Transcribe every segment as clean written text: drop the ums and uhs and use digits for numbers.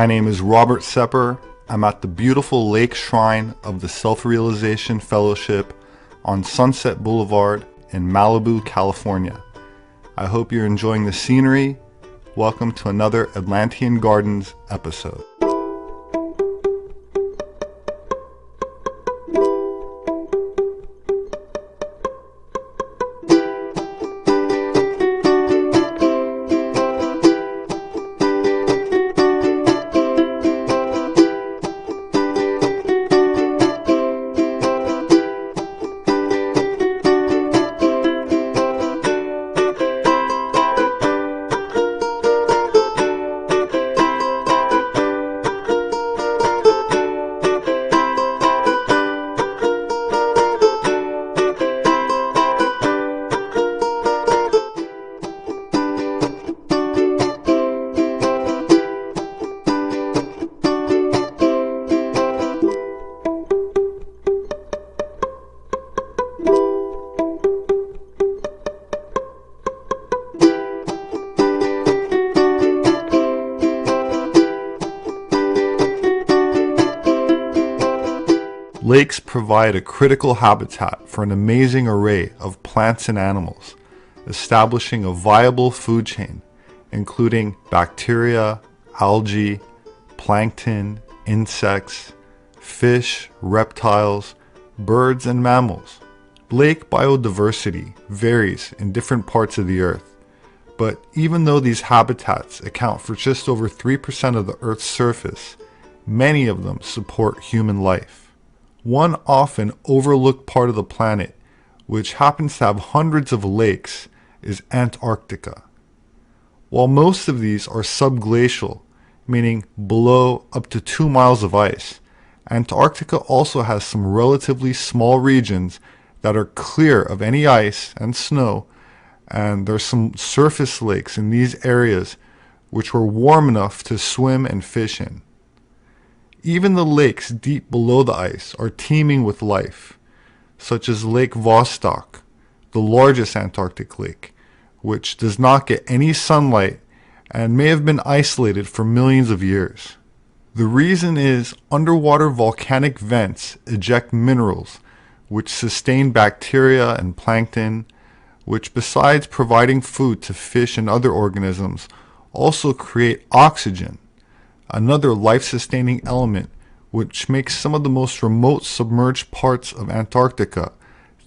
My name is Robert Sepper. I'm at the beautiful lake shrine of the Self-Realization Fellowship on Sunset Boulevard in Malibu, California. I hope you're enjoying the scenery. Welcome to another Atlantean Gardens episode. Lakes provide a critical habitat for an amazing array of plants and animals, establishing a viable food chain, including bacteria, algae, plankton, insects, fish, reptiles, birds, and mammals. Lake biodiversity varies in different parts of the Earth, but even though these habitats account for just over 3% of the Earth's surface, many of them support human life. One often overlooked part of the planet, which happens to have hundreds of lakes, is Antarctica. While most of these are subglacial, meaning below up to 2 miles of ice, Antarctica also has some relatively small regions that are clear of any ice and snow, and there's some surface lakes in these areas which were warm enough to swim and fish in. Even the lakes deep below the ice are teeming with life, such as Lake Vostok, the largest Antarctic lake, which does not get any sunlight and may have been isolated for millions of years. The reason is underwater volcanic vents eject minerals which sustain bacteria and plankton, which besides providing food to fish and other organisms, also create oxygen, another life-sustaining element which makes some of the most remote submerged parts of Antarctica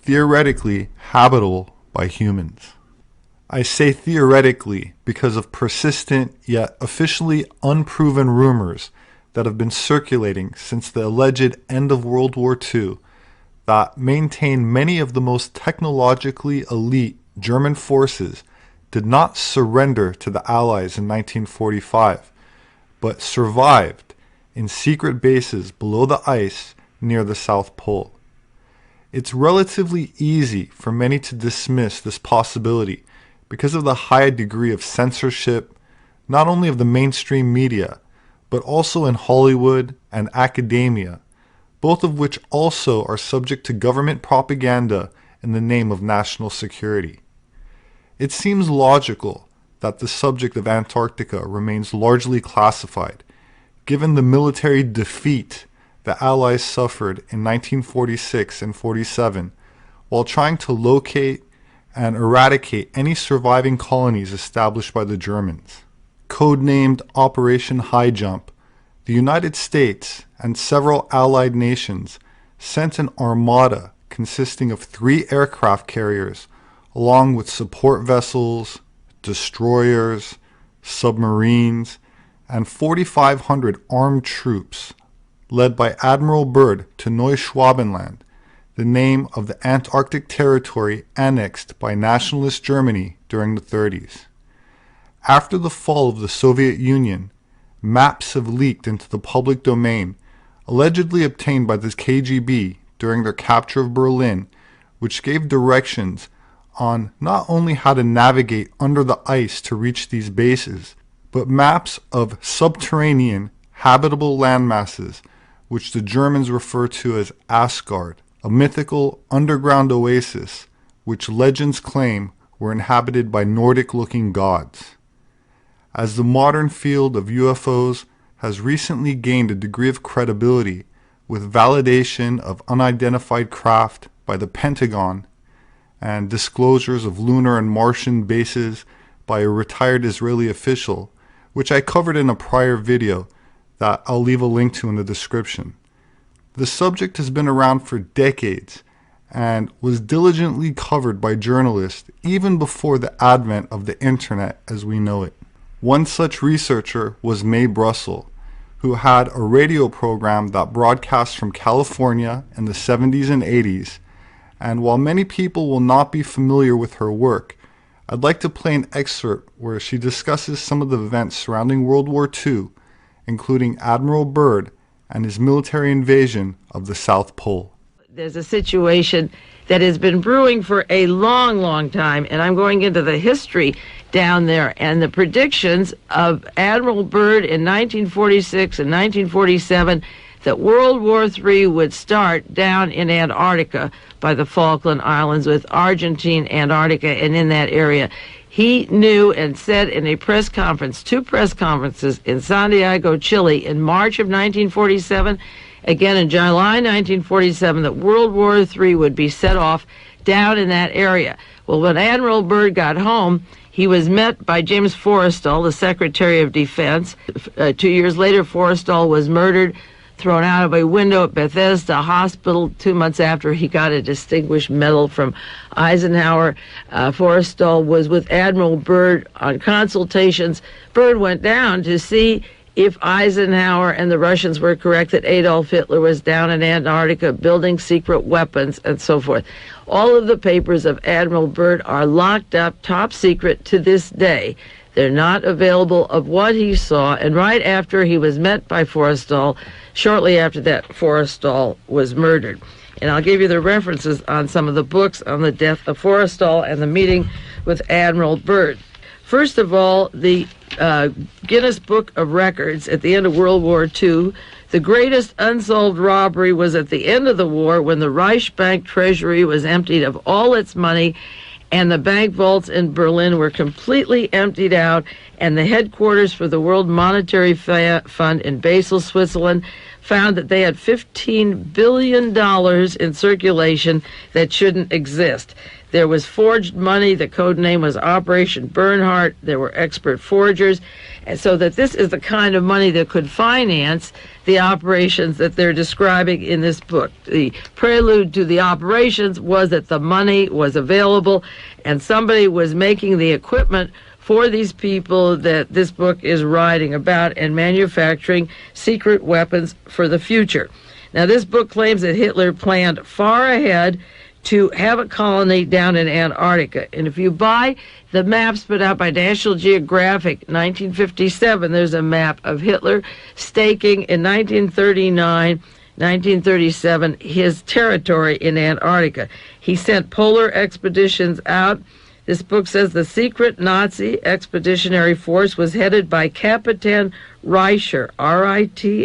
theoretically habitable by humans. I say theoretically because of persistent yet officially unproven rumors that have been circulating since the alleged end of World War II that maintain many of the most technologically elite German forces did not surrender to the Allies in 1945, but survived in secret bases below the ice near the South Pole. It's relatively easy for many to dismiss this possibility because of the high degree of censorship, not only of the mainstream media, but also in Hollywood and academia, both of which also are subject to government propaganda in the name of national security. It seems logical that the subject of Antarctica remains largely classified, given the military defeat the Allies suffered in 1946 and 47 while trying to locate and eradicate any surviving colonies established by the Germans. Codenamed Operation High Jump, the United States and several Allied nations sent an armada consisting of 3 aircraft carriers along with support vessels, destroyers, submarines, and 4,500 armed troops, led by Admiral Byrd to Neuschwabenland, the name of the Antarctic territory annexed by nationalist Germany during the 30s. After the fall of the Soviet Union, maps have leaked into the public domain, allegedly obtained by the KGB during their capture of Berlin, which gave directions on not only how to navigate under the ice to reach these bases, but maps of subterranean habitable landmasses, which the Germans refer to as Asgard, a mythical underground oasis which legends claim were inhabited by Nordic-looking gods. As the modern field of UFOs has recently gained a degree of credibility with validation of unidentified craft by the Pentagon and disclosures of lunar and Martian bases by a retired Israeli official, which I covered in a prior video that I'll leave a link to in the description. The subject has been around for decades and was diligently covered by journalists even before the advent of the internet as we know it. One such researcher was Mae Brussel, who had a radio program that broadcast from California in the 70s and 80s, and while many people will not be familiar with her work, I'd like to play an excerpt where she discusses some of the events surrounding World War II, including Admiral Byrd and his military invasion of the South Pole. There's a situation that has been brewing for a long, long time, and I'm going into the history down there and the predictions of Admiral Byrd in 1946 and 1947 that World War III would start down in Antarctica by the Falkland Islands with Argentine, Antarctica, and in that area. He knew and said in a press conference, 2 press conferences in Santiago, Chile in March of 1947, again in July 1947, that World War III would be set off down in that area. Well, when Admiral Byrd got home, he was met by James Forrestal, the Secretary of Defense. 2 years later, Forrestal was murdered, thrown out of a window at Bethesda Hospital 2 months after he got a Distinguished Medal from Eisenhower. Forrestal was with Admiral Byrd on consultations. Byrd went down to see if Eisenhower and the Russians were correct that Adolf Hitler was down in Antarctica building secret weapons and so forth. All of the papers of Admiral Byrd are locked up top secret to this day. They're not available of what he saw, and right after he was met by Forrestal, shortly after that, Forrestal was murdered. And I'll give you the references on some of the books on the death of Forrestal and the meeting with Admiral Byrd. First of all, the Guinness Book of Records at the end of World War II, the greatest unsolved robbery was at the end of the war when the Reichsbank treasury was emptied of all its money and the bank vaults in Berlin were completely emptied out, and the headquarters for the World Monetary Fund in Basel, Switzerland, found that they had $15 billion in circulation that shouldn't exist. There was forged money. The code name was Operation Bernhardt. There were expert forgers. And so that this is the kind of money that could finance the operations that they're describing in this book. The prelude to the operations was that the money was available and somebody was making the equipment for these people that this book is writing about and manufacturing secret weapons for the future. Now, this book claims that Hitler planned far ahead to have a colony down in Antarctica. And if you buy the maps put out by National Geographic, 1957, there's a map of Hitler staking in 1939, 1937, his territory in Antarctica. He sent polar expeditions out. This book says the secret Nazi expeditionary force was headed by Captain Reicher, R-I-T-S-C-H-E-R,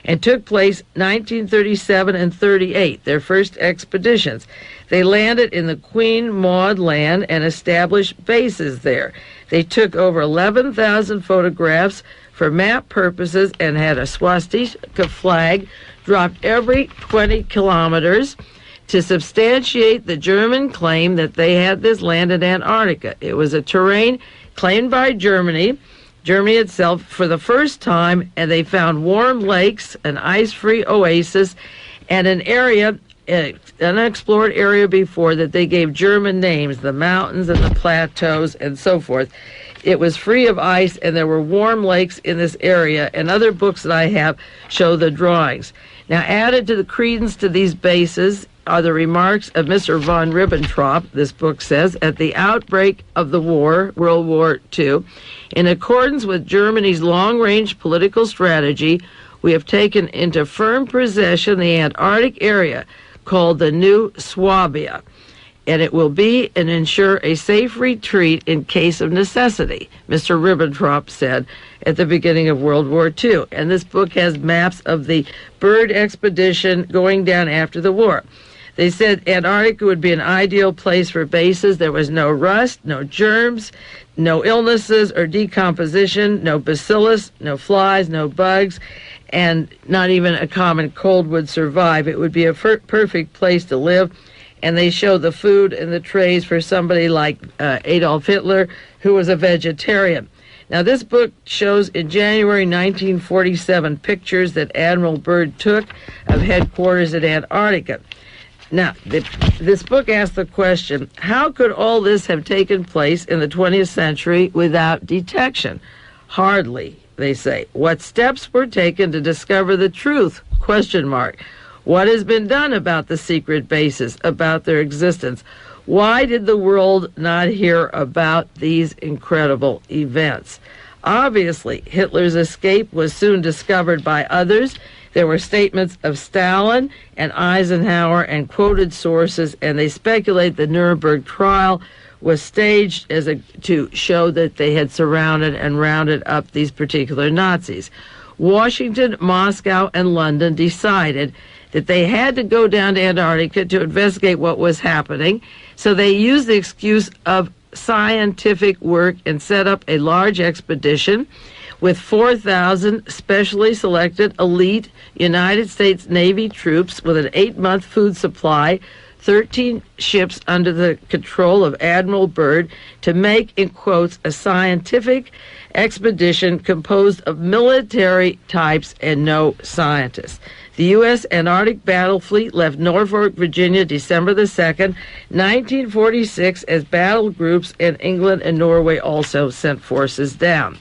and took place 1937 and 38, their first expeditions. They landed in the Queen Maud Land and established bases there. They took over 11,000 photographs for map purposes and had a swastika flag dropped every 20 kilometers to substantiate the German claim that they had this land in Antarctica. It was a terrain claimed by Germany itself for the first time, and they found warm lakes, an ice-free oasis, and an area, an unexplored area before that they gave German names, the mountains and the plateaus and so forth. It was free of ice, and there were warm lakes in this area, and other books that I have show the drawings. Now, added to the credence to these bases are the remarks of Mr. von Ribbentrop, this book says, at the outbreak of the war, World War II, in accordance with Germany's long-range political strategy, we have taken into firm possession the Antarctic area called the New Swabia, and it will be and ensure a safe retreat in case of necessity, Mr. Ribbentrop said at the beginning of World War II. And this book has maps of the Byrd expedition going down after the war. They said Antarctica would be an ideal place for bases. There was no rust, no germs, no illnesses or decomposition, no bacillus, no flies, no bugs, and not even a common cold would survive. It would be a perfect place to live. And they show the food in the trays for somebody like Adolf Hitler, who was a vegetarian. Now, this book shows in January 1947 pictures that Admiral Byrd took of headquarters at Antarctica. Now, this book asks the question, how could all this have taken place in the 20th century without detection? Hardly, they say. What steps were taken to discover the truth? Question mark. What has been done about the secret bases, about their existence? Why did the world not hear about these incredible events? Obviously, Hitler's escape was soon discovered by others. There were statements of Stalin and Eisenhower and quoted sources, and they speculate the Nuremberg trial was staged to show that they had surrounded and rounded up these particular Nazis. Washington, Moscow, and London decided that they had to go down to Antarctica to investigate what was happening, so they used the excuse of scientific work and set up a large expedition with 4,000 specially selected elite United States Navy troops with an 8-month food supply, 13 ships under the control of Admiral Byrd to make, in quotes, a scientific expedition composed of military types and no scientists. The U.S. Antarctic Battle Fleet left Norfolk, Virginia, December the 2nd, 1946, as battle groups, and England and Norway also sent forces down.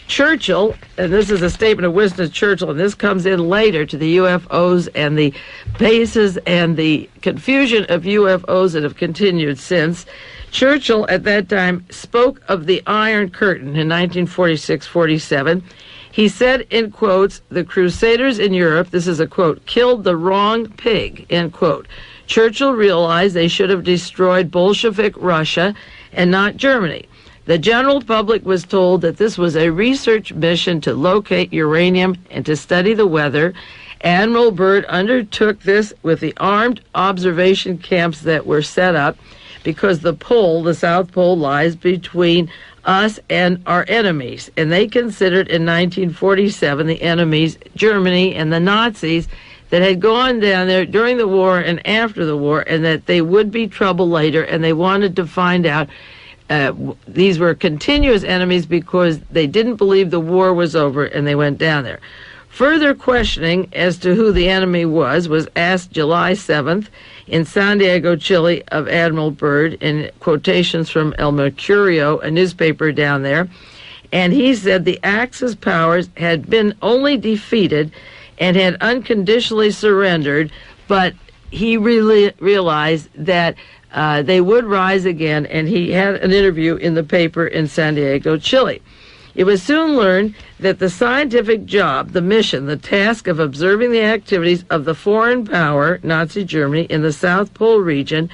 Churchill, and this is a statement of Winston Churchill, and this comes in later to the UFOs and the bases and the confusion of UFOs that have continued since. Churchill at that time spoke of the Iron Curtain in 1946-47. He said, in quotes, the Crusaders in Europe, this is a quote, killed the wrong pig, end quote. Churchill realized they should have destroyed Bolshevik Russia and not Germany. The general public was told that this was a research mission to locate uranium and to study the weather. Admiral Byrd undertook this with the armed observation camps that were set up because the pole, the South Pole, lies between us and our enemies. And they considered in 1947 the enemies, Germany and the Nazis, that had gone down there during the war and after the war, and that they would be trouble later, and they wanted to find out. These were continuous enemies because they didn't believe the war was over, and they went down there. Further questioning as to who the enemy was asked July 7th in Santiago, Chile, of Admiral Byrd, in quotations from El Mercurio, a newspaper down there. And he said the Axis powers had been only defeated and had unconditionally surrendered, but he really realized that they would rise again, and he had an interview in the paper in Santiago, Chile. It was soon learned that the scientific job, the mission, the task of observing the activities of the foreign power, Nazi Germany, in the South Pole region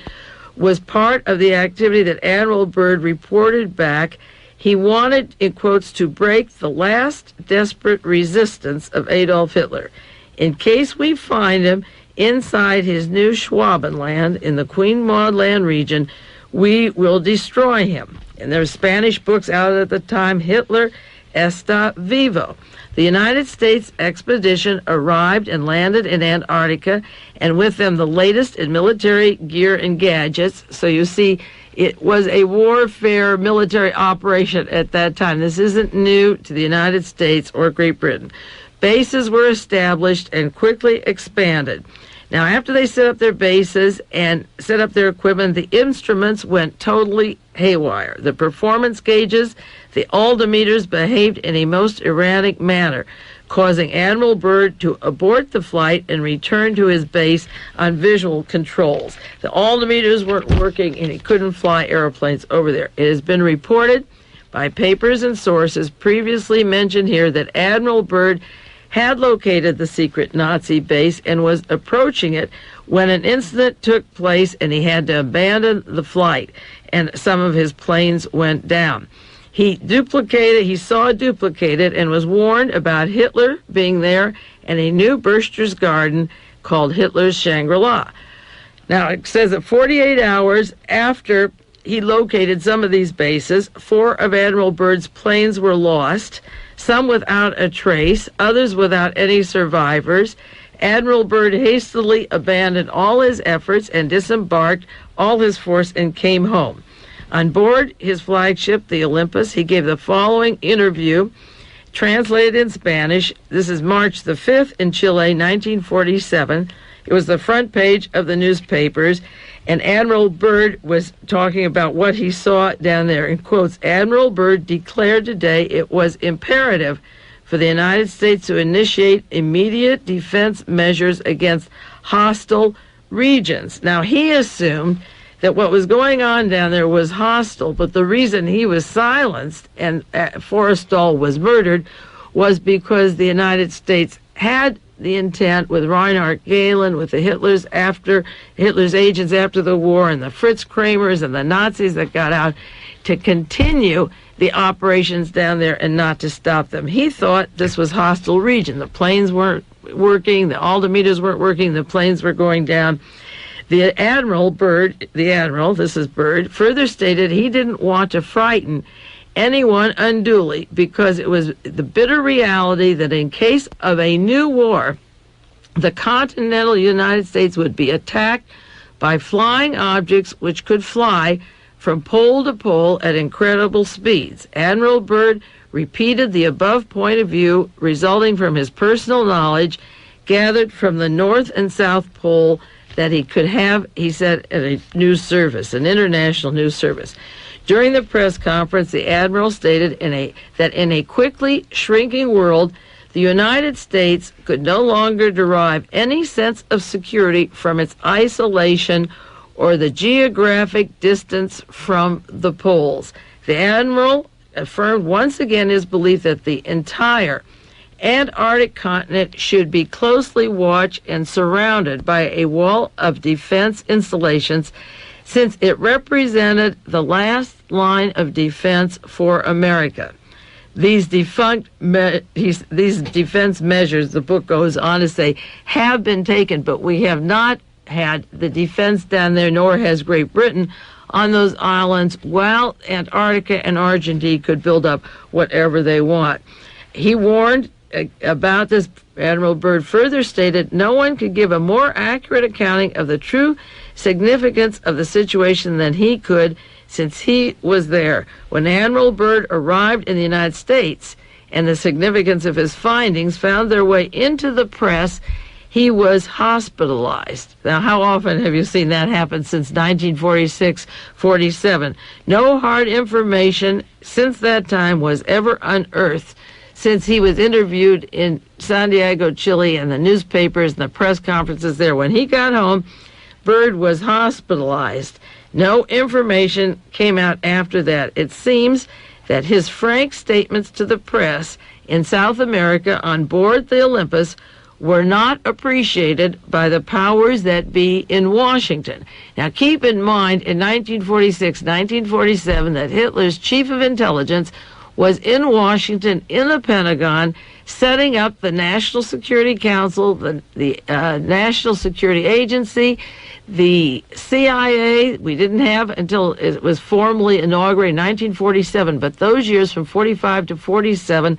was part of the activity that Admiral Byrd reported back. He wanted, in quotes, to break the last desperate resistance of Adolf Hitler. In case we find him inside his new Schwabenland in the Queen Maud Land region, we will destroy him. And there were Spanish books out at the time, Hitler está vivo. The United States expedition arrived and landed in Antarctica, and with them the latest in military gear and gadgets. So you see, it was a warfare military operation at that time. This isn't new to the United States or Great Britain. Bases were established and quickly expanded. Now, after they set up their bases and set up their equipment, the instruments went totally haywire. The performance gauges, the altimeters behaved in a most erratic manner, causing Admiral Byrd to abort the flight and return to his base on visual controls. The altimeters weren't working, and he couldn't fly airplanes over there. It has been reported by papers and sources previously mentioned here that Admiral Byrd had located the secret Nazi base and was approaching it when an incident took place, and he had to abandon the flight, and some of his planes went down. He saw it duplicated, and was warned about Hitler being there and a new Berchter's Garden called Hitler's Shangri-La. Now, it says that 48 hours after he located some of these bases, 4 of Admiral Byrd's planes were lost, some without a trace, others without any survivors. Admiral Byrd hastily abandoned all his efforts and disembarked all his force and came home. On board his flagship, the Olympus, he gave the following interview, translated in Spanish. This is March the 5th in Chile, 1947. It was the front page of the newspapers, and Admiral Byrd was talking about what he saw down there. In quotes, Admiral Byrd declared today it was imperative for the United States to initiate immediate defense measures against hostile regions. Now, he assumed that what was going on down there was hostile, but the reason he was silenced and Forrestal was murdered was because the United States had the intent with Reinhard Gehlen, with the Hitler's agents after the war, and the Fritz Kramers and the Nazis that got out, to continue the operations down there and not to stop them. He thought this was hostile region. The planes weren't working, the altimeters weren't working, the planes were going down. The Admiral Byrd, this is Byrd, further stated he didn't want to frighten anyone unduly because it was the bitter reality that in case of a new war, the continental United States would be attacked by flying objects which could fly from pole to pole at incredible speeds. Admiral Byrd repeated the above point of view resulting from his personal knowledge gathered from the North and South Pole that he could have, he said, at a news service, an international news service. During the press conference, the Admiral stated that in a quickly shrinking world, the United States could no longer derive any sense of security from its isolation or the geographic distance from the poles. The Admiral affirmed once again his belief that the entire Antarctic continent should be closely watched and surrounded by a wall of defense installations, since it represented the last line of defense for America. These defense measures, the book goes on to say, have been taken, but we have not had the defense down there, nor has Great Britain on those islands, while Antarctica and Argentina could build up whatever they want. He warned about this. Admiral Byrd further stated, no one could give a more accurate accounting of the true significance of the situation than he could, since he was there. When Admiral Byrd arrived in the United States and the significance of his findings found their way into the press, he was hospitalized. Now, how often have you seen that happen since 1946-47? No hard information since that time was ever unearthed, since he was interviewed in Santiago, Chile, and the newspapers and the press conferences there. When he got home, Byrd was hospitalized. No information came out after that. It seems that his frank statements to the press in South America on board the Olympus were not appreciated by the powers that be in Washington. Now, keep in mind, in 1946, 1947, that Hitler's chief of intelligence was in Washington, in the Pentagon, setting up the National Security Council, the National Security Agency, the CIA. We didn't have until it was formally inaugurated in 1947, but those years from 45 to 47,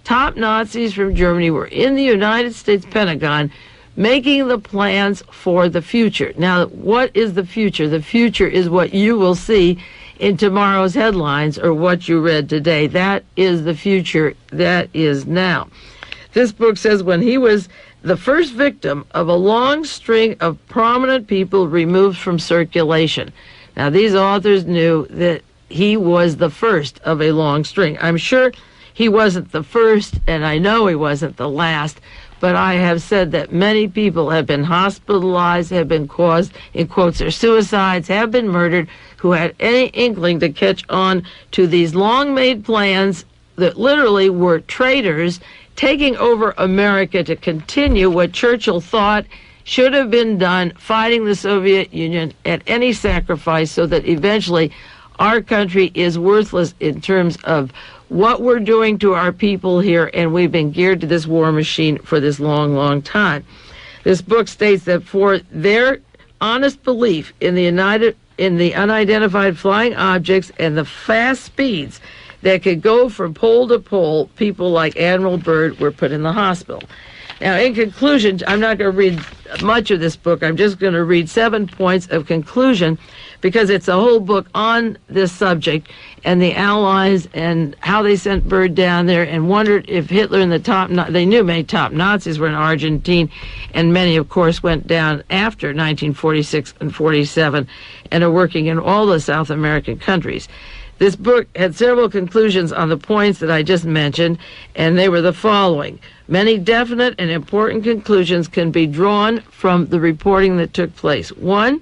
top Nazis from Germany were in the United States Pentagon making the plans for the future. Now, what is the future? The future is what you will see in tomorrow's headlines or what you read today. That is the future. That is now. This book says when he was the first victim of a long string of prominent people removed from circulation. Now, these authors knew that he was the first of a long string. I'm sure he wasn't the first, and I know he wasn't the last, but I have said that many people have been hospitalized, have been caused, in quotes, their suicides, have been murdered, who had any inkling to catch on to these long-made plans that literally were traitors taking over America to continue what Churchill thought should have been done, fighting the Soviet Union at any sacrifice, so that eventually our country is worthless in terms of what we're doing to our people here, and we've been geared to this war machine for this long, long time. This book states that for their honest belief in the unidentified flying objects and the fast speeds that could go from pole to pole, people like Admiral Byrd were put in the hospital. Now, in conclusion, I'm not going to read much of this book. I'm just going to read 7 points of conclusion because it's a whole book on this subject and the Allies and how they sent Byrd down there and wondered if Hitler and they knew many top Nazis were in Argentina, and many, of course, went down after 1946 and 47 and are working in all the South American countries. This book had several conclusions on the points that I just mentioned, and they were the following. Many definite and important conclusions can be drawn from the reporting that took place. 1,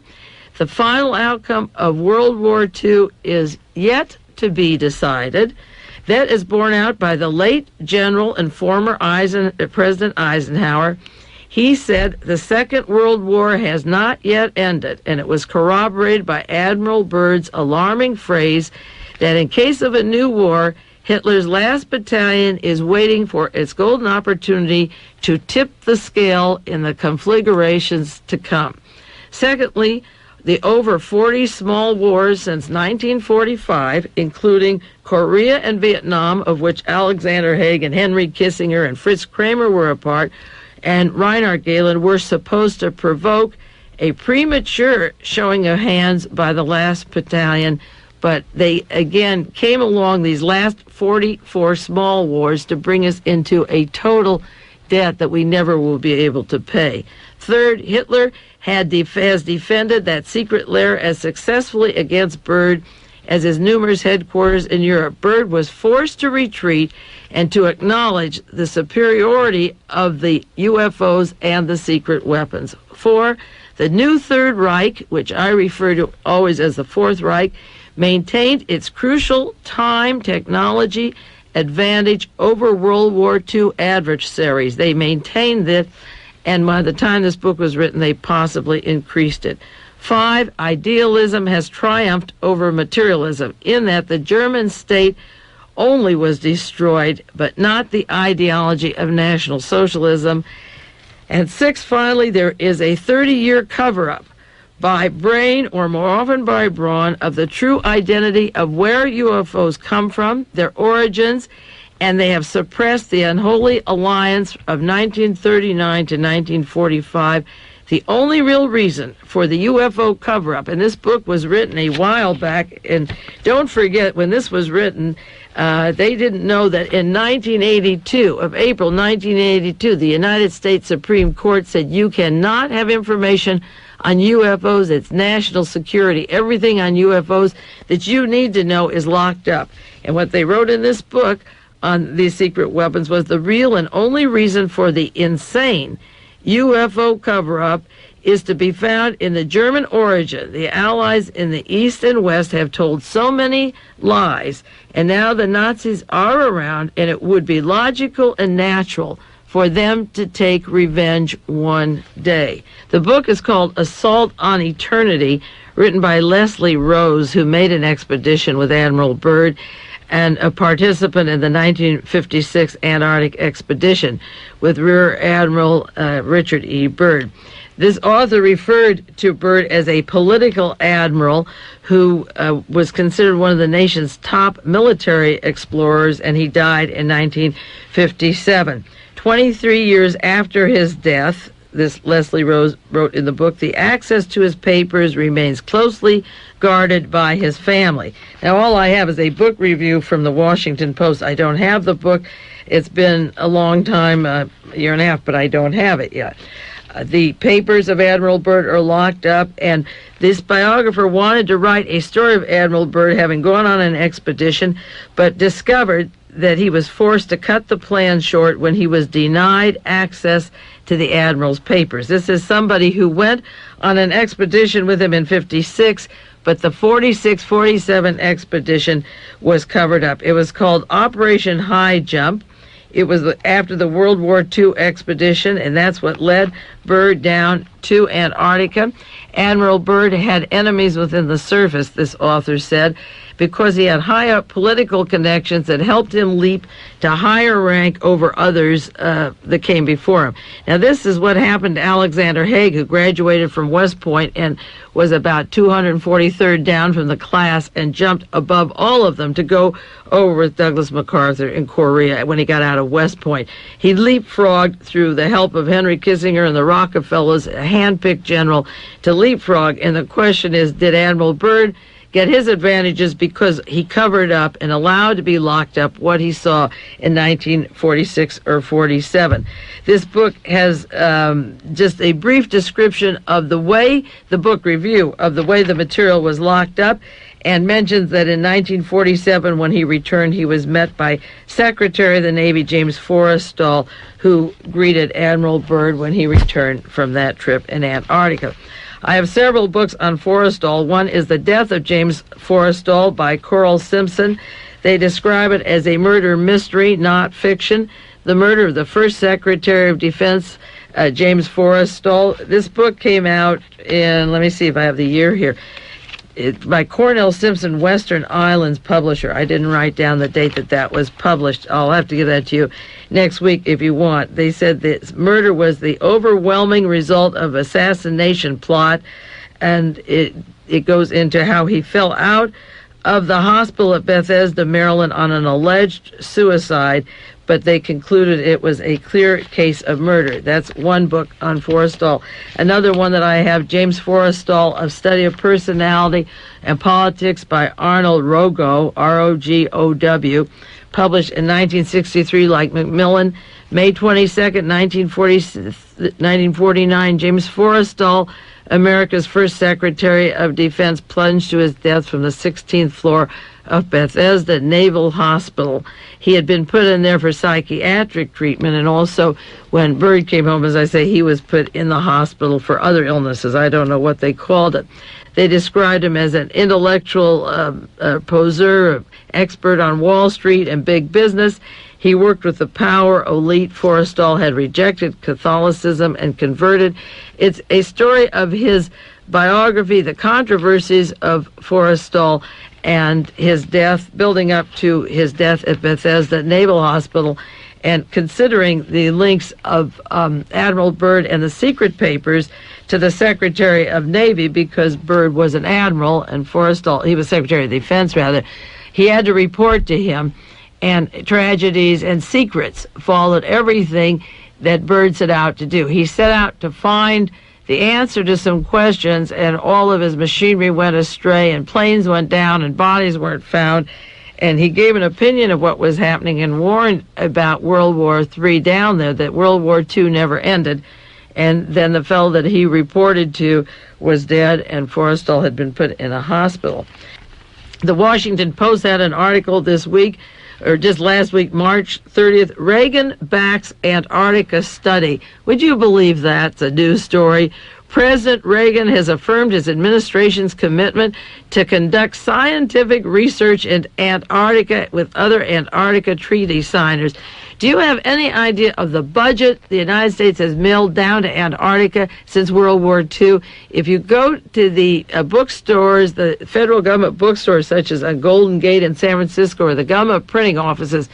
the final outcome of World War II is yet to be decided. That is borne out by the late General and former President Eisenhower. He said the Second World War has not yet ended, and it was corroborated by Admiral Byrd's alarming phrase that in case of a new war, Hitler's last battalion is waiting for its golden opportunity to tip the scale in the conflagrations to come. Secondly, the over 40 small wars since 1945, including Korea and Vietnam, of which Alexander Haig and Henry Kissinger and Fritz Kramer were a part, and Reinhard Gehlen, were supposed to provoke a premature showing of hands by the last battalion, but they again came along, these last 44 small wars, to bring us into a total debt that we never will be able to pay. Third, Hitler has defended that secret lair as successfully against Byrd as his numerous headquarters in Europe. Byrd was forced to retreat and to acknowledge the superiority of the UFOs and the secret weapons. 4, the new Third Reich, which I refer to always as the Fourth Reich, maintained its crucial time technology advantage over World War II adversaries. They maintained it, and by the time this book was written, they possibly increased it. 5, idealism has triumphed over materialism, in that the German state only was destroyed, but not the ideology of National Socialism. And 6, finally, there is a 30-year cover-up by brain, or more often by brawn, of the true identity of where UFOs come from, their origins, and they have suppressed the unholy alliance of 1939 to 1945. The only real reason for the UFO cover-up, and this book was written a while back, and don't forget, when this was written, they didn't know that in 1982, of April 1982, the United States Supreme Court said you cannot have information on UFOs. It's national security. Everything on UFOs that you need to know is locked up. And what they wrote in this book on these secret weapons was the real and only reason for the insane UFO cover-up is to be found in the German origin. The Allies in the East and West have told so many lies, and now the Nazis are around, and it would be logical and natural for them to take revenge one day. The book is called Assault on Eternity, written by Leslie Rose, who made an expedition with Admiral Byrd and a participant in the 1956 Antarctic expedition with Rear Admiral Richard E. Byrd. This author referred to Byrd as a political admiral who was considered one of the nation's top military explorers, and he died in 1957. 23 years after his death, this Leslie Rose wrote in the book, the access to his papers remains closely guarded by his family. Now, all I have is a book review from the Washington Post. I don't have the book. It's been a long time, a year and a half, but I don't have it yet. The papers of Admiral Byrd are locked up, and this biographer wanted to write a story of Admiral Byrd having gone on an expedition, but discovered that he was forced to cut the plan short when he was denied access to the Admiral's papers. This is somebody who went on an expedition with him in 56, but the 46-47 expedition was covered up. It was called Operation High Jump. It was after the World War II expedition, and that's what led Byrd down to Antarctica. Admiral Byrd had enemies within the service, this author said, because he had high up political connections that helped him leap to higher rank over others that came before him. Now, this is what happened to Alexander Haig, who graduated from West Point and was about 243rd down from the class and jumped above all of them to go over with Douglas MacArthur in Korea when he got out of West Point. He leapfrogged through the help of Henry Kissinger and the Rockefellers, a hand-picked general, to leapfrog. And the question is, did Admiral Byrd get his advantages because he covered up and allowed to be locked up what he saw in 1946 or 47. This book has just a brief description of the way, the book review, of the way the material was locked up, and mentions that in 1947, when he returned, he was met by Secretary of the Navy James Forrestal, who greeted Admiral Byrd when he returned from that trip in Antarctica. I have several books on Forrestal. One is The Death of James Forrestal by Coral Simpson. They describe it as a murder mystery, not fiction. The murder of the first Secretary of Defense, James Forrestal. This book came out in, let me see if I have the year here, by Cornell Simpson, Western Islands publisher. I didn't write down the date that was published. I'll have to give that to you next week if you want. They said this murder was the overwhelming result of assassination plot, and it goes into how he fell out of the hospital at Bethesda, Maryland on an alleged suicide, but they concluded it was a clear case of murder. That's one book on Forrestal. Another one that I have, James Forrestal, A Study of Personality and Politics by Arnold Rogow, R-O-G-O-W, published in 1963 like Macmillan. May 22nd, 1949, James Forrestal, America's first Secretary of Defense, plunged to his death from the 16th floor of Bethesda Naval Hospital. He had been put in there for psychiatric treatment, and also when Byrd came home, as I say, he was put in the hospital for other illnesses. I don't know what they called it. They described him as an intellectual poseur, expert on Wall Street and big business. He worked with the power elite. Forrestal had rejected Catholicism and converted. It's a story of his biography, the controversies of Forrestal and his death, building up to his death at Bethesda Naval Hospital, and considering the links of Admiral Byrd and the secret papers to the Secretary of Navy, because Byrd was an admiral and Forrestal, he was Secretary of Defense rather, he had to report to him, and tragedies and secrets followed everything that Byrd set out to do. He set out to find the answer to some questions, and all of his machinery went astray, and planes went down, and bodies weren't found. And he gave an opinion of what was happening and warned about World War III down there, that World War II never ended. And then the fellow that he reported to was dead, and Forrestal had been put in a hospital. The Washington Post had an article this week, or just last week, March 30th, Reagan backs Antarctica study. Would you believe that? It's a news story. President Reagan has affirmed his administration's commitment to conduct scientific research in Antarctica with other Antarctica treaty signers. Do you have any idea of the budget the United States has mailed down to Antarctica since World War II? If you go to the bookstores, the federal government bookstores such as Golden Gate in San Francisco, or the government printing offices,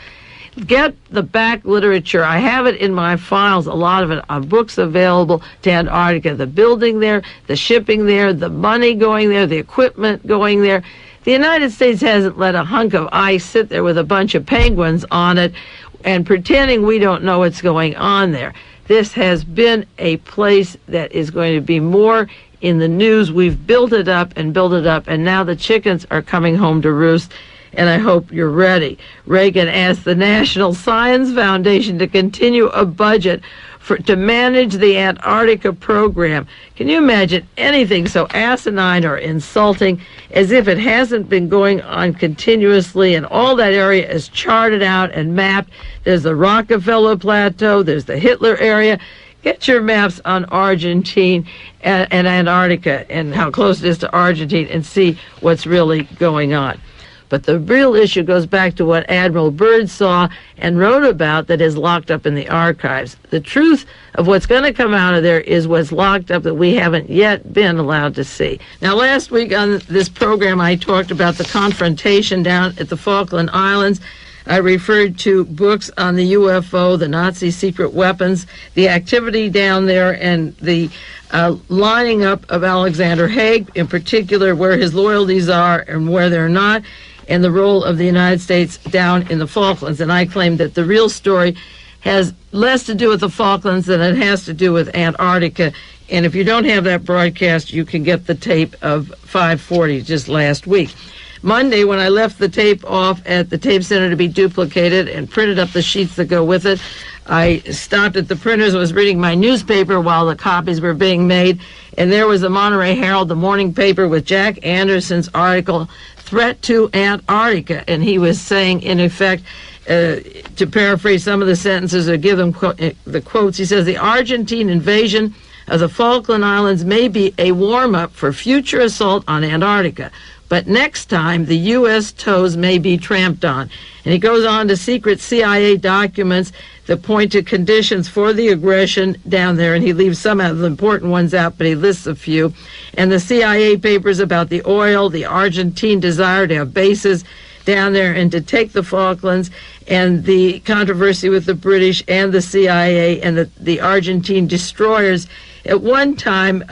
get the back literature. I have it in my files, a lot of it on books available to Antarctica. The building there, the shipping there, the money going there, the equipment going there. The United States hasn't let a hunk of ice sit there with a bunch of penguins on it and pretending we don't know what's going on there. This has been a place that is going to be more in the news. We've built it up, and now the chickens are coming home to roost, and I hope you're ready. Reagan asked the National Science Foundation to continue a budget to manage the Antarctica program. Can you imagine anything so asinine or insulting, as if it hasn't been going on continuously, and all that area is charted out and mapped? There's the Rockefeller Plateau, there's the Hitler area. Get your maps on Argentina and Antarctica and how close it is to Argentina, and see what's really going on. But the real issue goes back to what Admiral Byrd saw and wrote about that is locked up in the archives. The truth of what's going to come out of there is what's locked up that we haven't yet been allowed to see. Now, last week on this program, I talked about the confrontation down at the Falkland Islands. I referred to books on the UFO, the Nazi secret weapons, the activity down there, and the lining up of Alexander Haig, in particular, where his loyalties are and where they're not, and the role of the United States down in the Falklands. And I claim that the real story has less to do with the Falklands than it has to do with Antarctica. And if you don't have that broadcast, you can get the tape of 540 just last week. Monday, when I left the tape off at the tape center to be duplicated and printed up the sheets that go with it, I stopped at the printers and was reading my newspaper while the copies were being made, and there was the Monterey Herald, the morning paper, with Jack Anderson's article, Threat to Antarctica, and he was saying, in effect, to paraphrase some of the sentences or give them the quotes, he says, the Argentine invasion of the Falkland Islands may be a warm-up for future assault on Antarctica, but next time the U.S. toes may be tramped on. And he goes on to secret CIA documents that point to conditions for the aggression down there, and he leaves some of the important ones out, but he lists a few. And the CIA papers about the oil, the Argentine desire to have bases down there and to take the Falklands, and the controversy with the British and the CIA and the Argentine destroyers at one time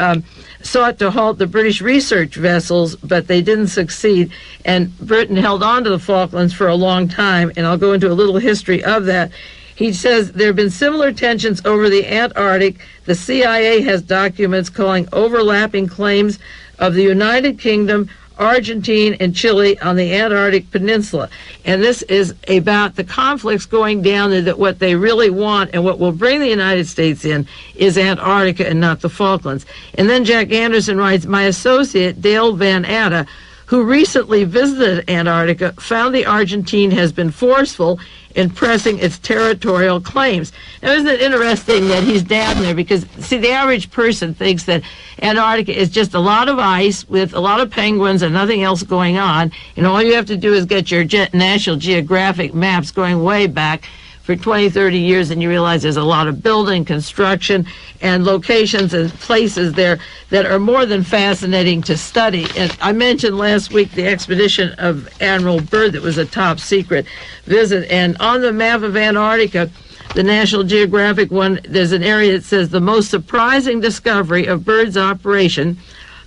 sought to halt the British research vessels, but they didn't succeed. And Britain held on to the Falklands for a long time, and I'll go into a little history of that. He says there have been similar tensions over the Antarctic. The CIA has documents calling overlapping claims of the United Kingdom, Argentina, and Chile on the Antarctic Peninsula. And this is about the conflicts going down there, that what they really want and what will bring the United States in is Antarctica and not the Falklands. And then Jack Anderson writes, my associate, Dale Van Atta, who recently visited Antarctica, found the Argentine has been forceful in pressing its territorial claims. Now, isn't it interesting that he's down there? Because, see, the average person thinks that Antarctica is just a lot of ice with a lot of penguins and nothing else going on, and all you have to do is get your National Geographic maps going way back for 20, 30 years, and you realize there's a lot of building, construction, and locations and places there that are more than fascinating to study. And I mentioned last week the expedition of Admiral Byrd that was a top secret visit. And on the map of Antarctica, the National Geographic one, there's an area that says the most surprising discovery of Byrd's operation,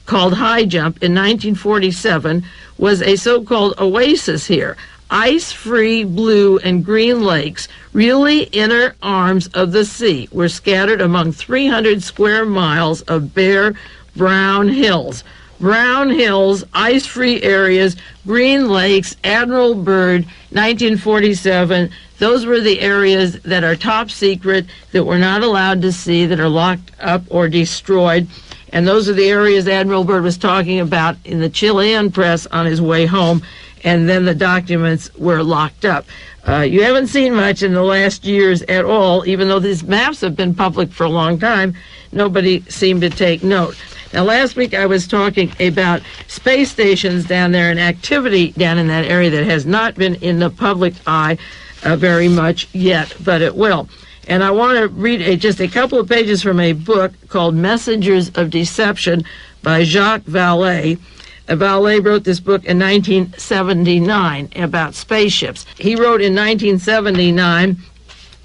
called High Jump in 1947, was a so-called oasis here. Ice-free blue and green lakes, really inner arms of the sea, were scattered among 300 square miles of bare brown hills. Brown hills, ice-free areas, green lakes, Admiral Byrd, 1947. Those were the areas that are top secret, that we're not allowed to see, that are locked up or destroyed. And those are the areas Admiral Byrd was talking about in the Chilean press on his way home. And then the documents were locked up. You haven't seen much in the last years at all, even though these maps have been public for a long time. Nobody seemed to take note. Now, last week I was talking about space stations down there and activity down in that area that has not been in the public eye very much yet, but it will. And I want to read just a couple of pages from a book called Messengers of Deception by Jacques Vallée. Vallée wrote this book in 1979 about spaceships. He wrote in 1979,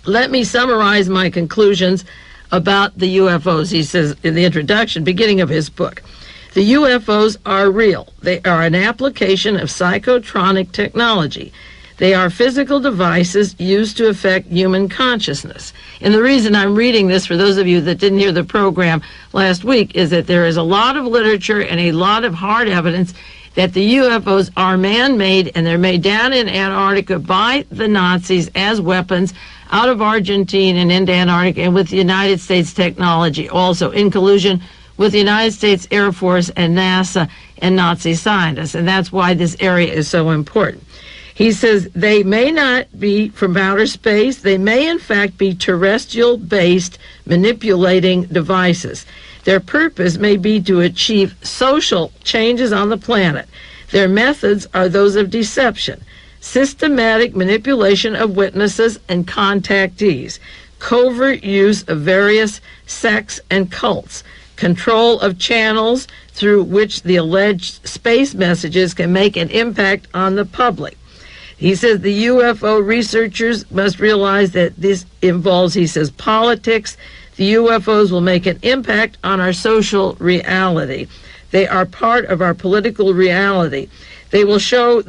let me summarize my conclusions about the UFOs, he says in the introduction, beginning of his book. The UFOs are real. They are an application of psychotronic technology. They are physical devices used to affect human consciousness. And the reason I'm reading this, for those of you that didn't hear the program last week, is that there is a lot of literature and a lot of hard evidence that the UFOs are man-made, and they're made down in Antarctica by the Nazis as weapons out of Argentina and into Antarctica, and with the United States technology also, in collusion with the United States Air Force and NASA and Nazi scientists. And that's why this area is so important. He says they may not be from outer space. They may, in fact, be terrestrial-based manipulating devices. Their purpose may be to achieve social changes on the planet. Their methods are those of deception, systematic manipulation of witnesses and contactees, covert use of various sects and cults, control of channels through which the alleged space messages can make an impact on the public. He says the UFO researchers must realize that this involves, he says, politics. The UFOs will make an impact on our social reality. They are part of our political reality. They will show,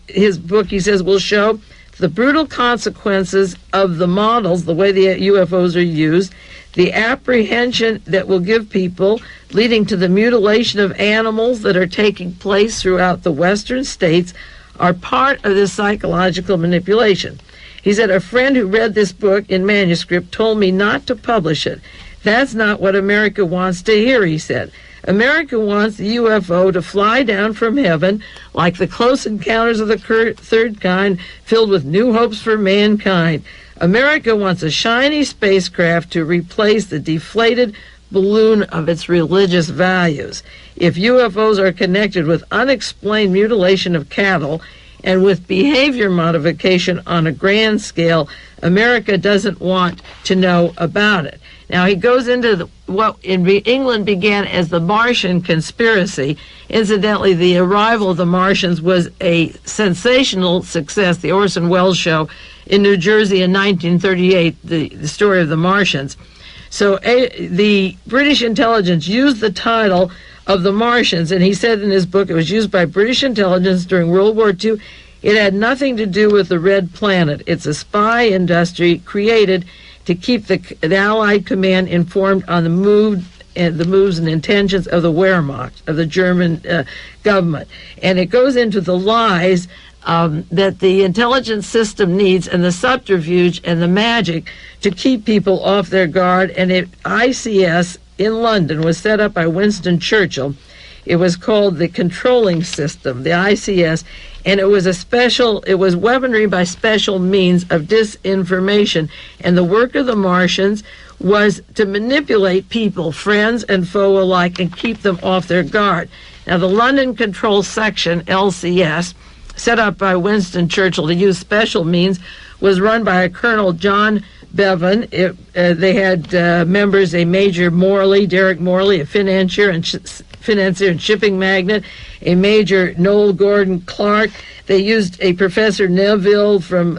his book, he says, will show the brutal consequences of the models, the way the UFOs are used, the apprehension that will give people, leading to the mutilation of animals that are taking place throughout the western states, are part of this psychological manipulation. He said, a friend who read this book in manuscript told me not to publish it. That's not what America wants to hear, he said. America wants the UFO to fly down from heaven like the Close Encounters of the Third Kind, filled with new hopes for mankind. America wants a shiny spacecraft to replace the deflated balloon of its religious values. If UFOs are connected with unexplained mutilation of cattle and with behavior modification on a grand scale, America doesn't want to know about it. Now, he goes into what in England began as the Martian conspiracy. Incidentally, the arrival of the Martians was a sensational success, the Orson Welles show in New Jersey in 1938, the story of the Martians. So the British intelligence used the title of the Martians, and he said in his book it was used by British intelligence during World War II. It had nothing to do with the Red Planet. It's a spy industry created to keep the Allied command informed on the moves and intentions of the Wehrmacht, of the German government. And it goes into the lies that the intelligence system needs and the subterfuge and the magic to keep people off their guard. And ICS in London was set up by Winston Churchill. It was called the controlling system, the ICS, and it was weaponry by special means of disinformation. And the work of the Martians was to manipulate people, friends and foe alike, and keep them off their guard. Now, the London Control Section, LCS, set up by Winston Churchill to use special means, was run by a Colonel John Bevan. They had members, a Major Morley, Derek Morley, a financier and shipping magnate, a Major Noel Gordon Clark. They used a Professor Neville from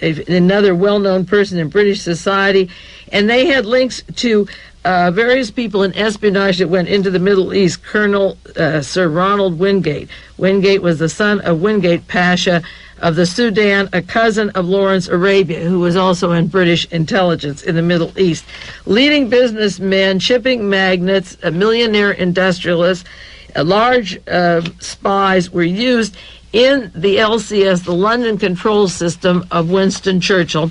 another well-known person in British society, and they had links to various people in espionage that went into the Middle East. Colonel Sir Ronald Wingate. Wingate was the son of Wingate Pasha of the Sudan, a cousin of Lawrence Arabia, who was also in British intelligence in the Middle East. Leading businessmen, shipping magnates, millionaire industrialists, large spies were used in the LCS, the London Control System of Winston Churchill,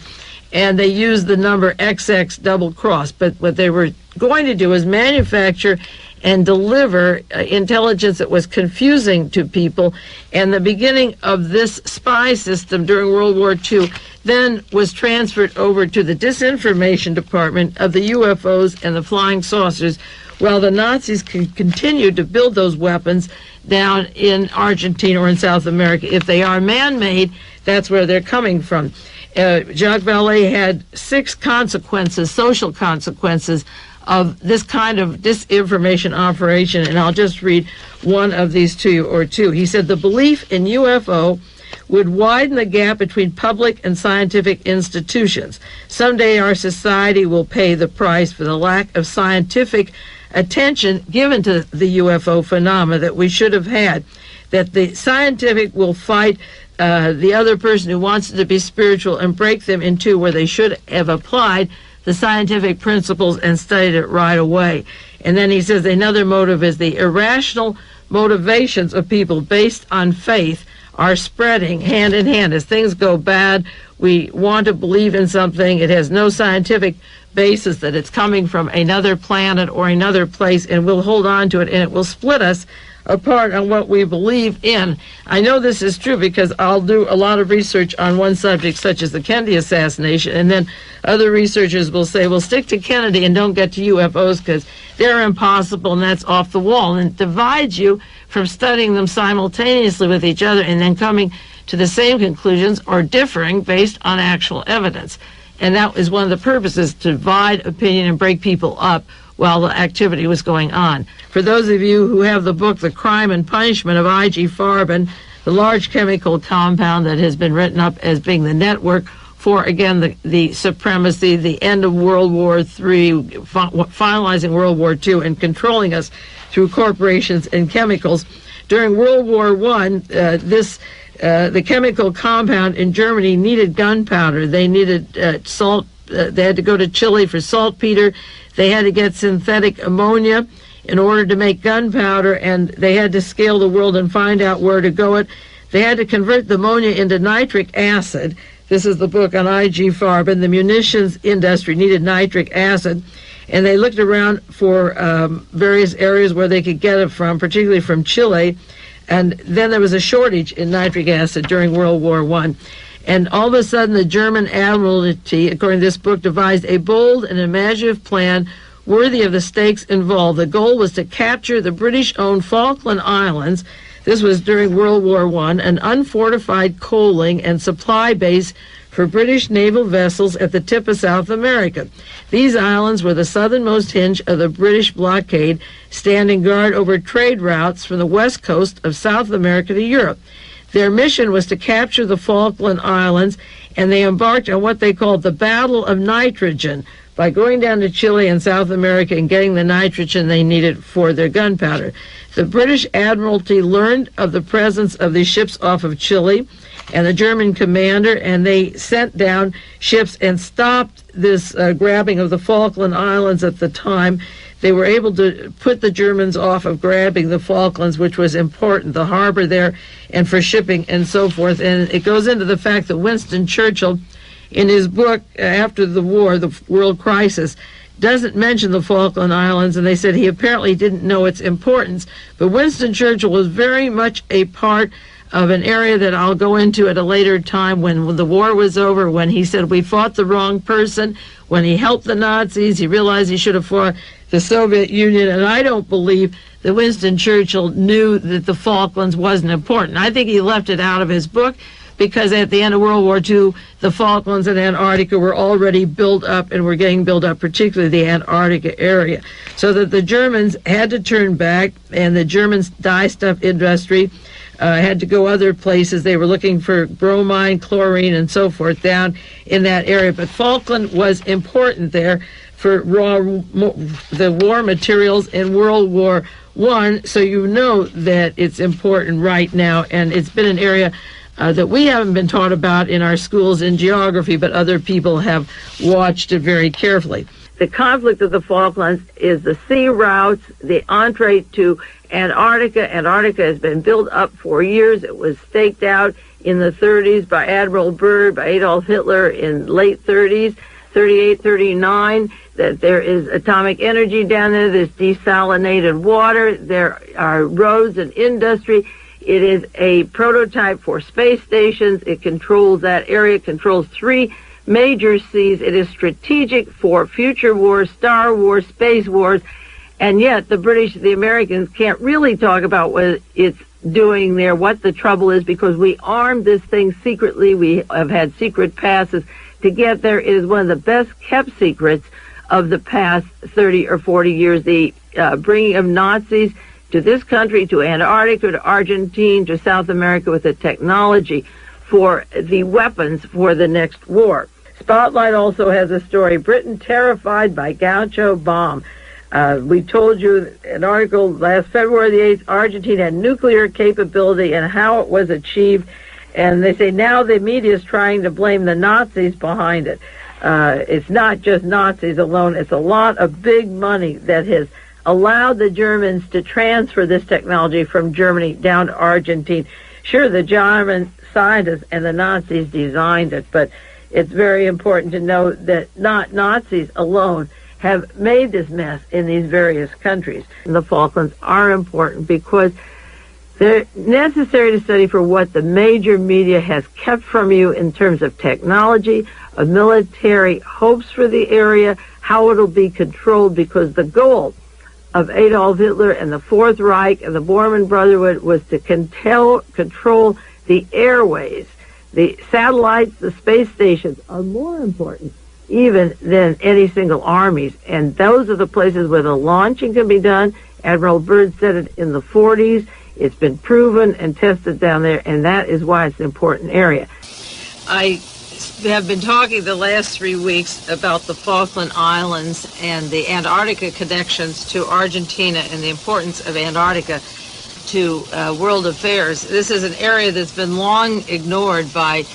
and they used the number XX double cross. But what they were going to do is manufacture and deliver intelligence that was confusing to people. And the beginning of this spy system during World War II then was transferred over to the disinformation department of the UFOs and the flying saucers, while the Nazis continued to build those weapons down in Argentina or in South America. If they are man-made, that's where they're coming from. Jacques Vallée had 6 consequences, social consequences, of this kind of disinformation operation, and I'll just read one of these to you, or two. He said the belief in UFO would widen the gap between public and scientific institutions. Someday our society will pay the price for the lack of scientific attention given to the UFO phenomena that we should have had, that the scientific will fight the other person who wants it to be spiritual and break them in two, where they should have applied the scientific principles and studied it right away. And then he says another motive is the irrational motivations of people based on faith are spreading hand in hand. As things go bad, we want to believe in something. It has no scientific basis that it's coming from another planet or another place, and we'll hold on to it, and it will split us apart on what we believe in. I know this is true because I'll do a lot of research on one subject, such as the Kennedy assassination, and then other researchers will say, well, stick to Kennedy and don't get to UFOs because they're impossible and that's off the wall. And it divides you from studying them simultaneously with each other and then coming to the same conclusions or differing based on actual evidence. And that is one of the purposes, to divide opinion and break people up while the activity was going on. For those of you who have the book, The Crime and Punishment of I.G. Farben, the large chemical compound that has been written up as being the network for, again, the supremacy, the end of World War III, finalizing World War II, and controlling us through corporations and chemicals. During World War I, the chemical compound in Germany needed gunpowder. They needed salt. They had to go to Chile for saltpeter. They had to get synthetic ammonia in order to make gunpowder, and they had to scale the world and find out where to go it. They had to convert the ammonia into nitric acid. This is the book on I.G. Farben. The munitions industry needed nitric acid, and they looked around for various areas where they could get it from, particularly from Chile. And then there was a shortage in nitric acid during World War I. And all of a sudden, the German Admiralty, according to this book, devised a bold and imaginative plan worthy of the stakes involved. The goal was to capture the British-owned Falkland Islands. This was during World War I, an unfortified coaling and supply base for British naval vessels at the tip of South America. These islands were the southernmost hinge of the British blockade, standing guard over trade routes from the west coast of South America to Europe. Their mission was to capture the Falkland Islands, and they embarked on what they called the Battle of Nitrogen by going down to Chile and South America and getting the nitrogen they needed for their gunpowder. The British Admiralty learned of the presence of these ships off of Chile and the German commander, and they sent down ships and stopped this grabbing of the Falkland Islands at the time. They were able to put the Germans off of grabbing the Falklands, which was important, the harbor there, and for shipping and so forth. And it goes into the fact that Winston Churchill, in his book after the war, The World Crisis, doesn't mention the Falkland Islands, and they said he apparently didn't know its importance. But Winston Churchill was very much a part of an area that I'll go into at a later time when the war was over, when he said we fought the wrong person, when he helped the Nazis, he realized he should have fought the Soviet Union, and I don't believe that Winston Churchill knew that the Falklands wasn't important. I think he left it out of his book because at the end of World War II, the Falklands and Antarctica were already built up and were getting built up, particularly the Antarctica area. So that the Germans had to turn back, and the Germans' dye stuff industry had to go other places. They were looking for bromine, chlorine, and so forth down in that area. But Falkland was important there for the war materials in World War I, so you know that it's important right now, and it's been an area that we haven't been taught about in our schools in geography, but other people have watched it very carefully. The conflict of the Falklands is the sea routes, the entree to Antarctica. Antarctica has been built up for years. It was staked out in the 30s by Admiral Byrd, by Adolf Hitler in late 30s, 38, 39, that there is atomic energy down there, there's desalinated water, there are roads and industry. It is a prototype for space stations. It controls that area, controls 3 major seas. It is strategic for future wars, Star Wars, space wars, and yet the British, the Americans can't really talk about what it's doing there, what the trouble is, because we armed this thing secretly. We have had secret passes to get there. It is one of the best kept secrets of the past 30 or 40 years, the bringing of Nazis to this country, to Antarctica, to Argentina, to South America with the technology for the weapons for the next war. Spotlight also has a story, Britain terrified by Gaucho bomb. We told you an article last February the 8th, Argentina had nuclear capability and how it was achieved. And they say now the media is trying to blame the Nazis behind it. It's not just Nazis alone. It's a lot of big money that has allowed the Germans to transfer this technology from Germany down to Argentina. Sure, the German scientists and the Nazis designed it, but it's very important to know that not Nazis alone have made this mess in these various countries. And the Falklands are important because they're necessary to study for what the major media has kept from you in terms of technology, of military hopes for the area, how it'll be controlled, because the goal of Adolf Hitler and the Fourth Reich and the Bormann Brotherhood was to control the airways. The satellites, the space stations are more important even than any single armies. And those are the places where the launching can be done. Admiral Byrd said it in the 40s. It's been proven and tested down there, and that is why it's an important area. I have been talking the last 3 weeks about the Falkland Islands and the Antarctica connections to Argentina and the importance of Antarctica to world affairs. This is an area that's been long ignored by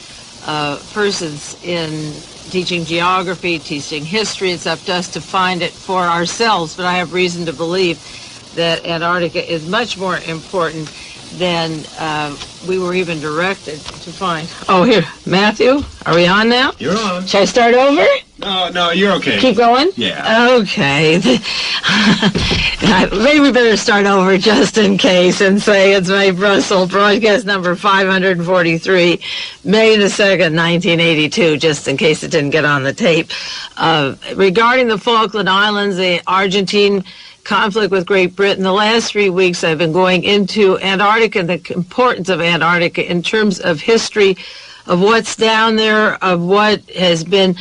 persons in teaching geography, teaching history. It's up to us to find it for ourselves, but I have reason to believe that Antarctica is much more important than we were even directed to find. Oh, here, Matthew, are we on now? You're on. Should I start over? No, you're okay. Keep going? Yeah. Okay. Maybe we better start over just in case and say it's my Brussels broadcast number 543, May the 2nd, 1982, just in case it didn't get on the tape. Regarding the Falkland Islands, the Argentine conflict with Great Britain, the last 3 weeks I've been going into Antarctica and the importance of Antarctica in terms of history, of what's down there, of what has been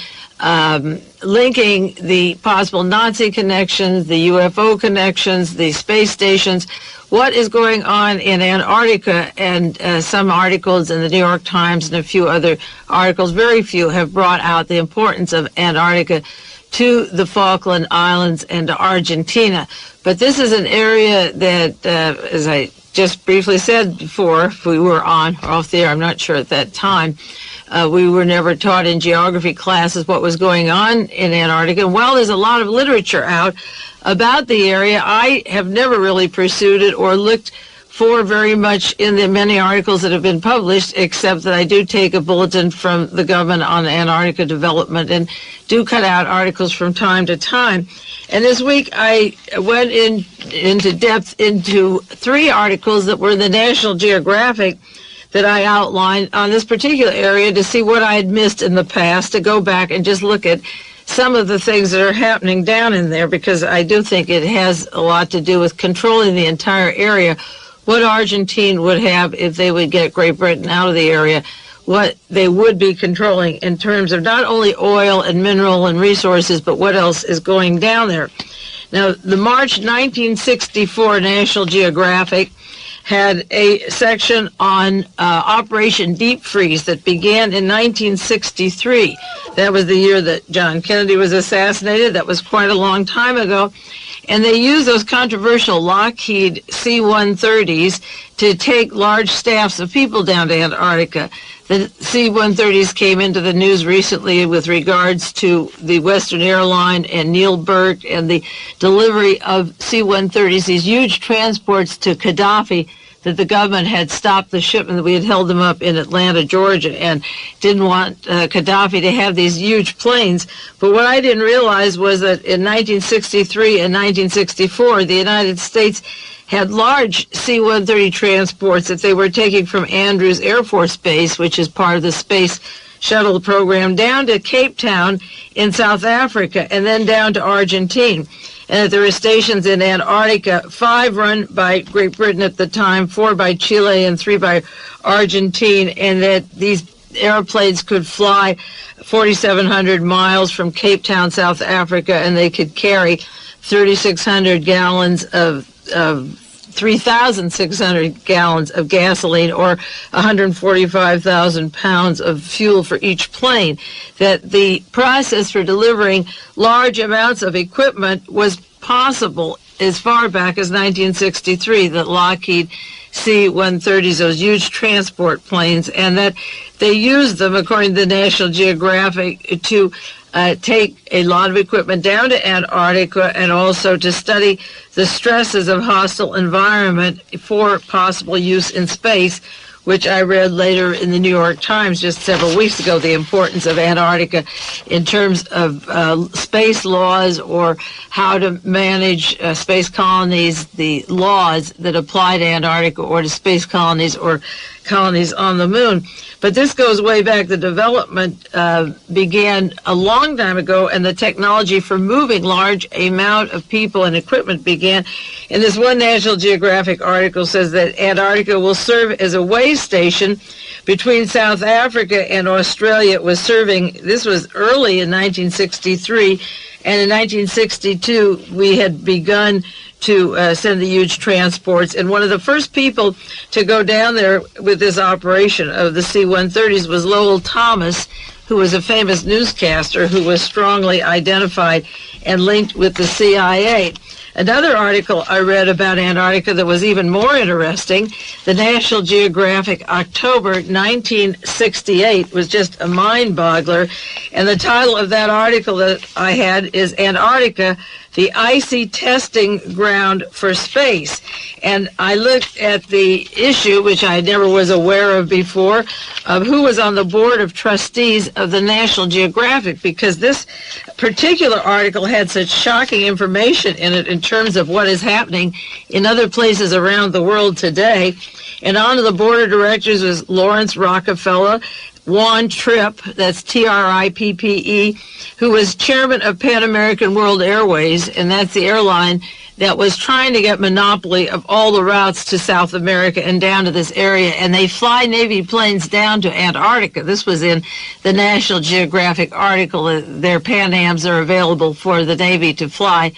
linking the possible Nazi connections, the UFO connections, the space stations, what is going on in Antarctica, and some articles in the New York Times and a few other articles, very few, have brought out the importance of Antarctica to the Falkland Islands and to Argentina. But this is an area that, as I just briefly said before, if we were on or off the air, I'm not sure at that time, we were never taught in geography classes what was going on in Antarctica. And while there's a lot of literature out about the area, I have never really pursued it or looked for very much in the many articles that have been published, except that I do take a bulletin from the government on Antarctica development and do cut out articles from time to time. And this week I went into depth into 3 articles that were in the National Geographic that I outlined on this particular area to see what I had missed in the past, to go back and just look at some of the things that are happening down in there, because I do think it has a lot to do with controlling the entire area. What Argentina would have if they would get Great Britain out of the area, what they would be controlling in terms of not only oil and mineral and resources, but what else is going down there. Now, the March 1964 National Geographic had a section on Operation Deep Freeze that began in 1963. That was the year that John Kennedy was assassinated. That was quite a long time ago. And they used those controversial Lockheed C-130s to take large staffs of people down to Antarctica. The C-130s came into the news recently with regards to the Western Airline and Neil Burt and the delivery of C-130s, these huge transports to Gaddafi, that the government had stopped the shipment, that we had held them up in Atlanta, Georgia, and didn't want Gaddafi to have these huge planes. But what I didn't realize was that in 1963 and 1964, the United States had large C-130 transports that they were taking from Andrews Air Force Base, which is part of the Space Shuttle program, down to Cape Town in South Africa, and then down to Argentina. And that there were stations in Antarctica, 5 run by Great Britain at the time, 4 by Chile, and 3 by Argentina, and that these airplanes could fly 4,700 miles from Cape Town, South Africa, and they could carry 3,600 gallons of 3,600 gallons of gasoline, or 145,000 pounds of fuel for each plane. That the process for delivering large amounts of equipment was possible as far back as 1963, that Lockheed C-130s, those huge transport planes, and that they used them, according to the National Geographic, to take a lot of equipment down to Antarctica, and also to study the stresses of hostile environment for possible use in space, which I read later in the New York Times just several weeks ago, the importance of Antarctica in terms of space laws or how to manage space colonies, the laws that apply to Antarctica or to space colonies or colonies on the moon. But this goes way back. The development began a long time ago, and the technology for moving large amount of people and equipment began. And this one National Geographic article says that Antarctica will serve as a way station between South Africa and Australia. It was serving, this was early in 1963, and in 1962 we had begun to send the huge transports. And one of the first people to go down there with this operation of the C-130s was Lowell Thomas, who was a famous newscaster who was strongly identified and linked with the CIA. Another article I read about Antarctica that was even more interesting, the National Geographic October 1968, was just a mind-boggler. And the title of that article that I had is Antarctica, the Icy Testing Ground for Space. And I looked at the issue, which I never was aware of before, of who was on the board of trustees of the National Geographic, because this particular article had such shocking information in it in terms of what is happening in other places around the world today. And on the board of directors was Lawrence Rockefeller, Juan Trippe, that's Trippe, who was chairman of Pan American World Airways, and that's the airline that was trying to get monopoly of all the routes to South America and down to this area. And they fly Navy planes down to Antarctica. This was in the National Geographic article. Their Pan Ams are available for the Navy to fly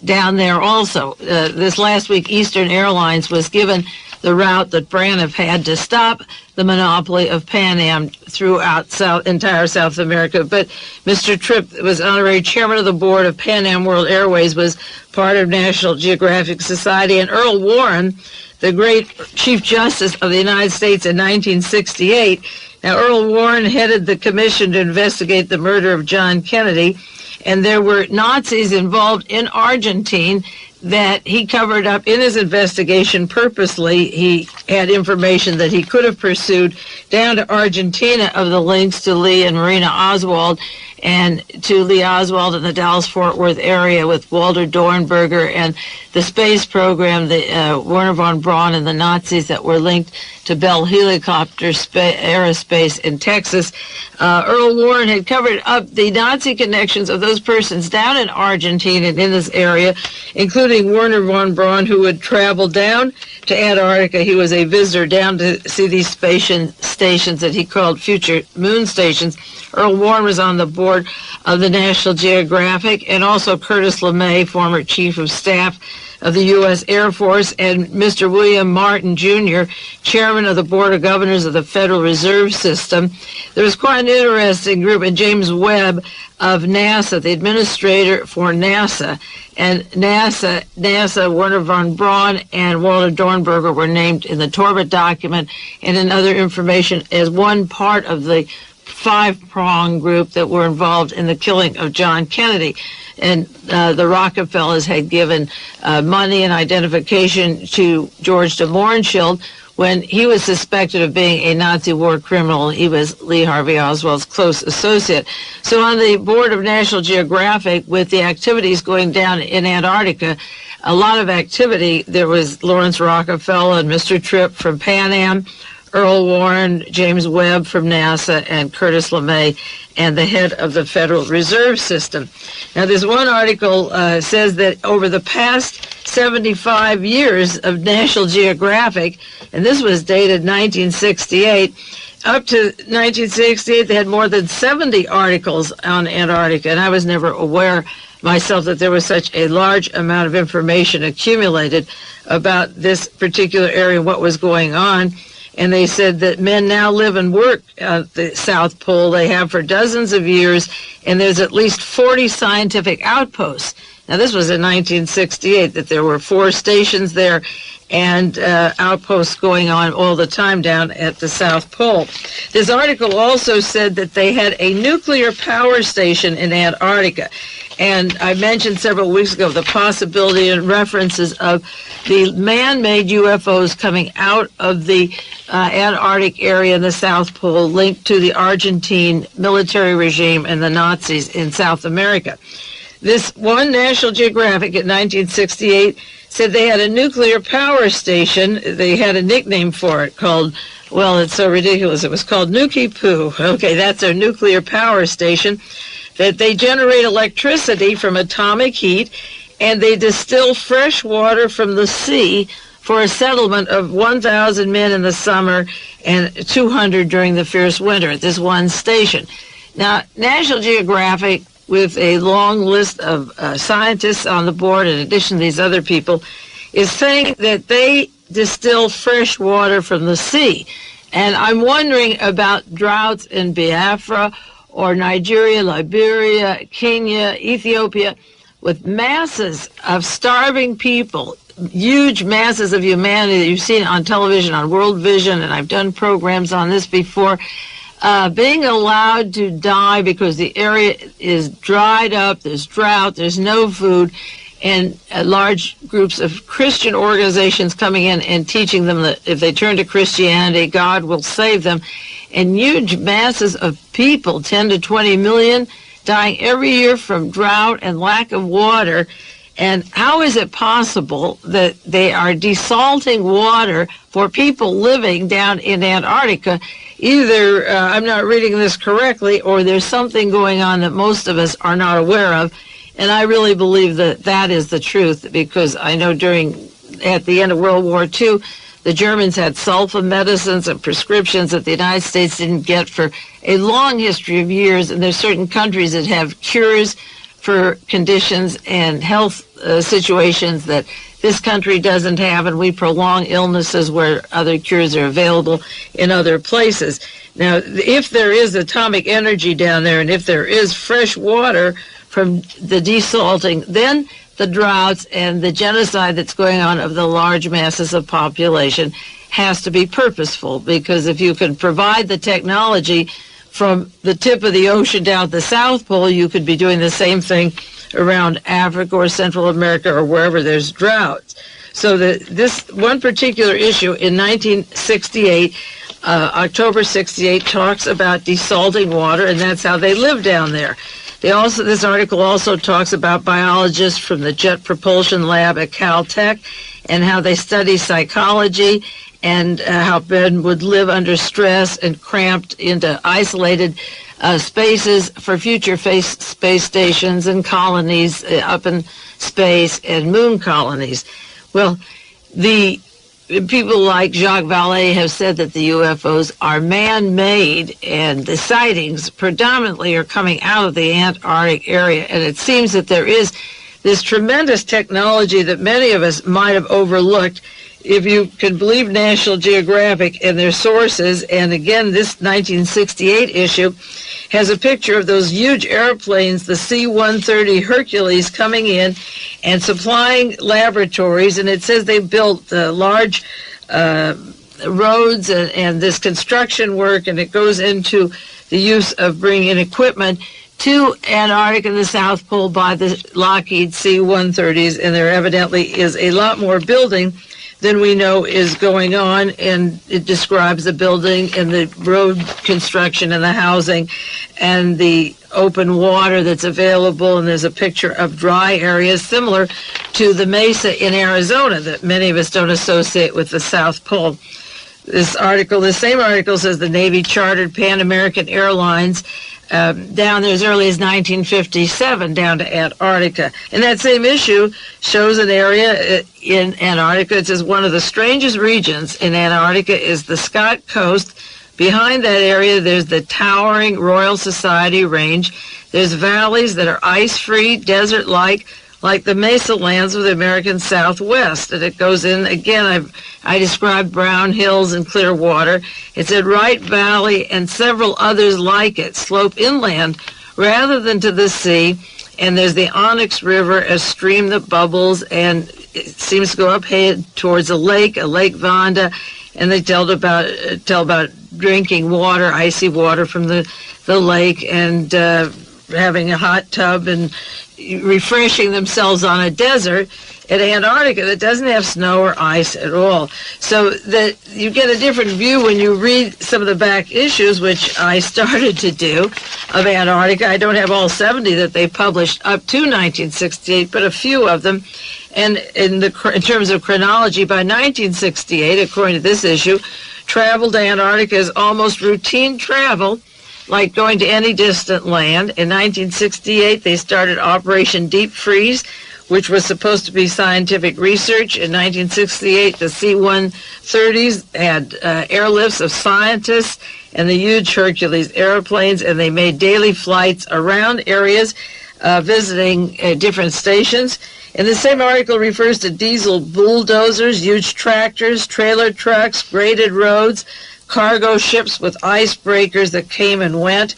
down there also. This last week, Eastern Airlines was given the route that Braniff had to stop the monopoly of Pan Am throughout entire South America. But Mr. Tripp was honorary chairman of the board of Pan Am World Airways, was part of National Geographic Society, and Earl Warren, the great Chief Justice of the United States in 1968. Now, Earl Warren headed the commission to investigate the murder of John Kennedy, and there were Nazis involved in Argentina that he covered up in his investigation purposely. He had information that he could have pursued down to Argentina of the links to Lee and Marina Oswald, and to Lee Oswald in the Dallas-Fort Worth area with Walter Dornberger and the space program, the Werner von Braun and the Nazis that were linked to Bell Helicopter Aerospace in Texas. Earl Warren had covered up the Nazi connections of those persons down in Argentina and in this area, including Werner von Braun, who would travel down to Antarctica. He was a visitor down to see these stations that he called future moon stations. Earl Warren was on the board of the National Geographic, and also Curtis LeMay, former chief of staff of the U.S. Air Force, and Mr. William Martin, Jr., chairman of the Board of Governors of the Federal Reserve System. There was quite an interesting group, and James Webb of NASA, the administrator for NASA. And NASA, Werner von Braun and Walter Dornberger were named in the Torbett document and in other information as one part of the five-prong group that were involved in the killing of John Kennedy. And the Rockefellers had given money and identification to George de Mohrenschildt when he was suspected of being a Nazi war criminal. He was Lee Harvey Oswald's close associate. So on the board of National Geographic, with the activities going down in Antarctica, a lot of activity. There was Lawrence Rockefeller and Mr. Tripp from Pan Am, Earl Warren, James Webb from NASA, and Curtis LeMay, and the head of the Federal Reserve System. Now, this one article says that over the past 75 years of National Geographic, and this was dated 1968, up to 1968, they had more than 70 articles on Antarctica, and I was never aware myself that there was such a large amount of information accumulated about this particular area and what was going on. And they said that men now live and work at the South Pole. They have for dozens of years, and there's at least 40 scientific outposts. Now, this was in 1968, that there were 4 stations there and outposts going on all the time down at the South Pole. This article also said that they had a nuclear power station in Antarctica. And I mentioned several weeks ago the possibility and references of the man-made UFOs coming out of the Antarctic area in the South Pole, linked to the Argentine military regime and the Nazis in South America. This one, National Geographic in 1968, said they had a nuclear power station. They had a nickname for it called, well, it's so ridiculous, it was called Nuki Poo. Okay, that's their nuclear power station, that they generate electricity from atomic heat, and they distill fresh water from the sea for a settlement of 1,000 men in the summer and 200 during the fierce winter at this one station. Now, National Geographic, with a long list of scientists on the board, in addition to these other people, is saying that they distill fresh water from the sea. And I'm wondering about droughts in Biafra or Nigeria, Liberia, Kenya, Ethiopia, with masses of starving people, huge masses of humanity that you've seen on television, on World Vision, and I've done programs on this before, being allowed to die because the area is dried up, there's drought, there's no food, and large groups of Christian organizations coming in and teaching them that if they turn to Christianity, God will save them. And huge masses of people, 10 to 20 million, dying every year from drought and lack of water. And how is it possible that they are desalting water for people living down in Antarctica? Either I'm not reading this correctly, or there's something going on that most of us are not aware of. And I really believe that that is the truth, because I know at the end of World War II, the Germans had sulfa medicines and prescriptions that the United States didn't get for a long history of years. And there's certain countries that have cures for conditions and health situations that this country doesn't have, and we prolong illnesses where other cures are available in other places. Now, if there is atomic energy down there, and if there is fresh water from the desalting, then the droughts and the genocide that's going on of the large masses of population has to be purposeful, because if you can provide the technology from the tip of the ocean down at the South Pole, you could be doing the same thing around Africa or Central America or wherever there's droughts. So this one particular issue in 1968, October 68, talks about desalting water, and that's how they live down there. This article also talks about biologists from the Jet Propulsion Lab at Caltech and how they study psychology and how men would live under stress and cramped into isolated spaces for future space stations and colonies up in space and moon colonies. Well, the people like Jacques Vallée have said that the UFOs are man-made, and the sightings predominantly are coming out of the Antarctic area, and it seems that there is this tremendous technology that many of us might have overlooked, if you can believe National Geographic and their sources. And again, this 1968 issue has a picture of those huge airplanes, the C-130 Hercules, coming in and supplying laboratories. And it says they built large roads and this construction work, and it goes into the use of bringing equipment to Antarctica and the South Pole by the Lockheed C-130s. And there evidently is a lot more building than we know is going on, and it describes the building and the road construction and the housing and the open water that's available, and there's a picture of dry areas similar to the mesa in Arizona that many of us don't associate with the South Pole. This same article says the Navy chartered Pan American Airlines down there as early as 1957 down to Antarctica. And that same issue shows an area in Antarctica. It says one of the strangest regions in Antarctica is the Scott Coast. Behind that area, there's the towering Royal Society Range. There's valleys that are ice-free, desert-like the mesa lands of the American Southwest. And it goes in, again, I described Brown Hills and Clearwater. It said Wright Valley and several others like it slope inland rather than to the sea, And there's the Onyx River, a stream that bubbles and it seems to go up head towards a Lake Vanda, and they tell about drinking water, icy water from the lake, and having a hot tub and refreshing themselves on a desert at Antarctica that doesn't have snow or ice at all. So that you get a different view when you read some of the back issues, which I started to do, of Antarctica. I don't have all 70 that they published up to 1968, but a few of them. And in terms of chronology, by 1968, according to this issue, travel to Antarctica is almost routine travel, like going to any distant land. In 1968, they started Operation Deep Freeze, which was supposed to be scientific research. In 1968, the C-130s had airlifts of scientists and the huge Hercules airplanes, and they made daily flights around areas, visiting different stations. And the same article refers to diesel bulldozers, huge tractors, trailer trucks, graded roads, cargo ships with icebreakers that came and went,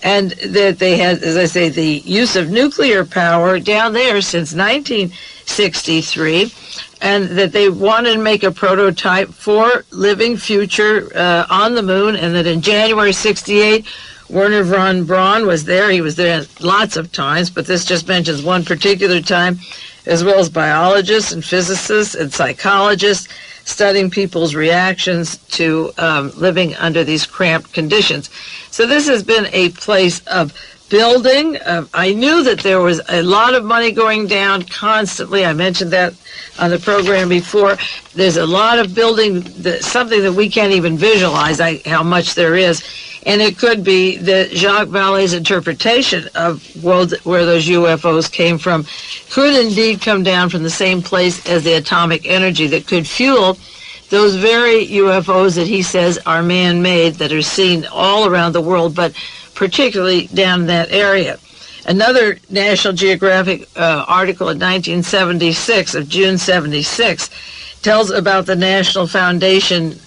and that they had, as I say, the use of nuclear power down there since 1963, and that they wanted to make a prototype for living future on the moon, and that in January 68, Werner von Braun was there. He was there lots of times, but this just mentions one particular time, as well as biologists and physicists and psychologists studying people's reactions to living under these cramped conditions. So this has been a place of building. I knew that there was a lot of money going down constantly. I mentioned that on the program before. There's a lot of building, something that we can't even visualize how much there is. And it could be that Jacques Vallée's interpretation of where those UFOs came from could indeed come down from the same place as the atomic energy that could fuel those very UFOs that he says are man-made, that are seen all around the world, but particularly down in that area. Another National Geographic article in 1976, of June 76, tells about the National Foundation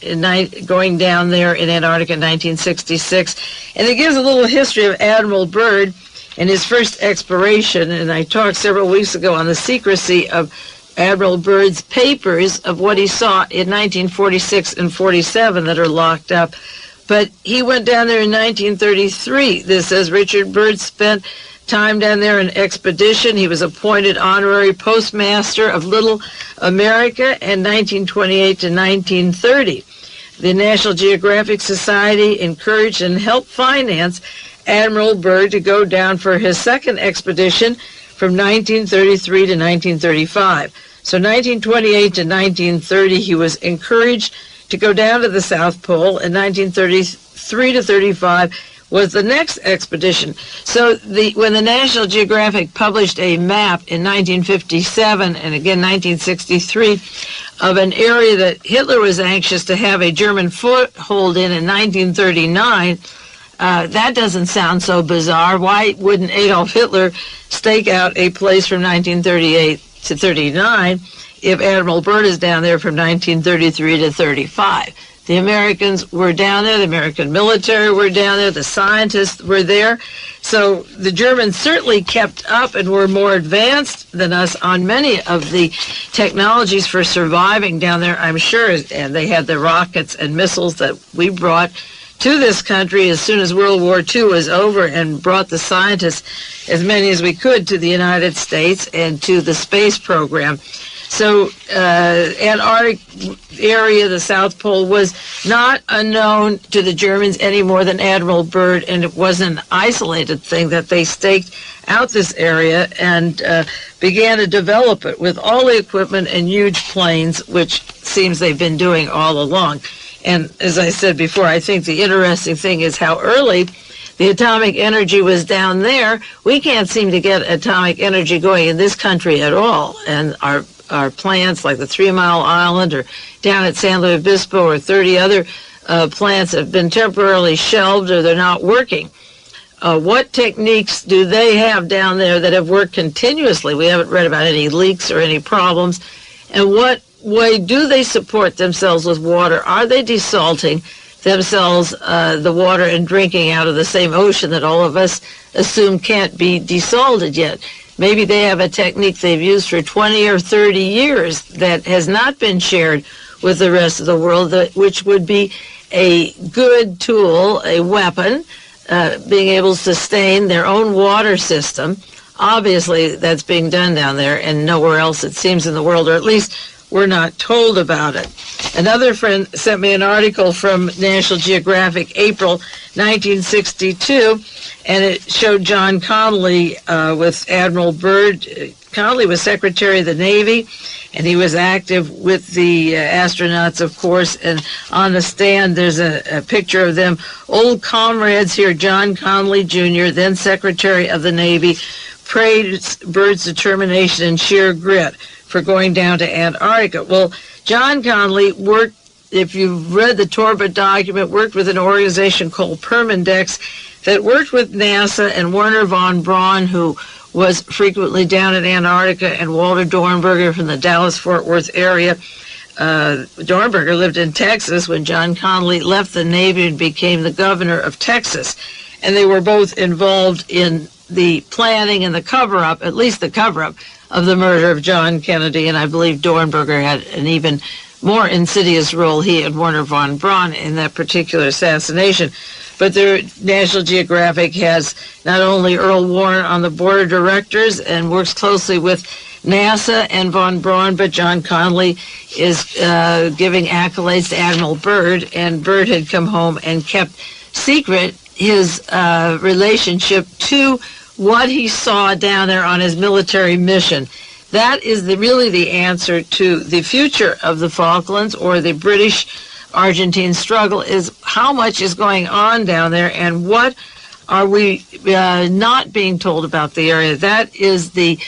going down there in Antarctica in 1966. And it gives a little history of Admiral Byrd and his first exploration. And I talked several weeks ago on the secrecy of Admiral Byrd's papers of what he saw in 1946 and 47 that are locked up. But he went down there in 1933. This says Richard Byrd spent time down there in expedition. He was appointed honorary postmaster of Little America in 1928 to 1930. The National Geographic Society encouraged and helped finance Admiral Byrd to go down for his second expedition from 1933 to 1935. So 1928 to 1930, he was encouraged to go down to the South Pole. In 1933 to 35 was the next expedition. So when the National Geographic published a map in 1957 and again 1963 of an area that Hitler was anxious to have a German foothold in 1939, that doesn't sound so bizarre. Why wouldn't Adolf Hitler stake out a place from 1938 to 39 if Admiral Byrd is down there from 1933 to 35? The Americans were down there, the American military were down there, the scientists were there. So the Germans certainly kept up and were more advanced than us on many of the technologies for surviving down there, I'm sure. And they had the rockets and missiles that we brought to this country as soon as World War II was over, and brought the scientists, as many as we could, to the United States and to the space program. So Antarctic area, the South Pole, was not unknown to the Germans any more than Admiral Byrd, and it wasn't an isolated thing that they staked out this area and began to develop it with all the equipment and huge planes, which seems they've been doing all along. And as I said before, I think the interesting thing is how early the atomic energy was down there. We can't seem to get atomic energy going in this country at all. And our plants like the 3 Mile Island or down at San Luis Obispo or 30 other plants have been temporarily shelved or they're not working. What techniques do they have down there that have worked continuously? We haven't read about any leaks or any problems. And what way do they support themselves with water? Are they desalting themselves, the water, and drinking out of the same ocean that all of us assume can't be desalted yet? Maybe they have a technique they've used for 20 or 30 years that has not been shared with the rest of the world, which would be a good tool, a weapon, being able to sustain their own water system. Obviously, that's being done down there and nowhere else, it seems, in the world, or at least we're not told about it. Another friend sent me an article from National Geographic, April 1962, and it showed John Connally with Admiral Byrd. Connally was Secretary of the Navy, and he was active with the astronauts, of course, and on the stand there's a picture of them, old comrades here. John Connally Jr., then Secretary of the Navy, praised Byrd's determination and sheer grit for going down to Antarctica. Well, John Connally worked, if you've read the Torba document, worked with an organization called Permindex that worked with NASA and Wernher von Braun, who was frequently down in Antarctica, and Walter Dornberger from the Dallas-Fort Worth area. Dornberger lived in Texas when John Connally left the Navy and became the governor of Texas. And they were both involved in the planning and the cover-up, at least the cover-up, of the murder of John Kennedy, and I believe Dornberger had an even more insidious role, he and Wernher von Braun, in that particular assassination. But their National Geographic has not only Earl Warren on the board of directors and works closely with NASA and von Braun, but John Connally is giving accolades to Admiral Byrd, and Byrd had come home and kept secret his relationship to what he saw down there on his military mission. That is really the answer to the future of the Falklands or the British-Argentine struggle, is how much is going on down there and what are we not being told about the area. That is the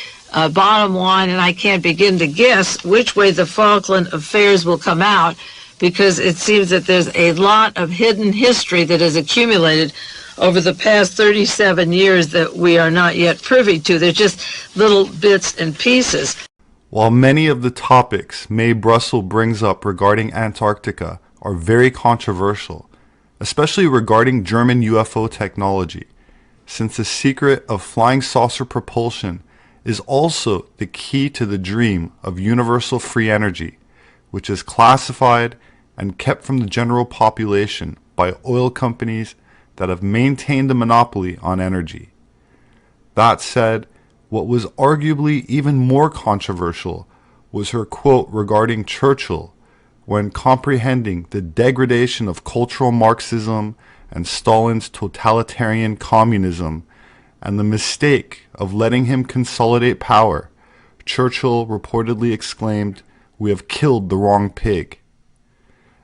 bottom line, and I can't begin to guess which way the Falkland affairs will come out, because it seems that there's a lot of hidden history that has accumulated over the past 37 years that we are not yet privy to. They're just little bits and pieces. While many of the topics Mae Brussel brings up regarding Antarctica are very controversial, especially regarding German UFO technology, since the secret of flying saucer propulsion is also the key to the dream of universal free energy, which is classified and kept from the general population by oil companies that have maintained a monopoly on energy. That said, what was arguably even more controversial was her quote regarding Churchill when comprehending the degradation of cultural Marxism and Stalin's totalitarian communism and the mistake of letting him consolidate power. Churchill reportedly exclaimed, "We have killed the wrong pig."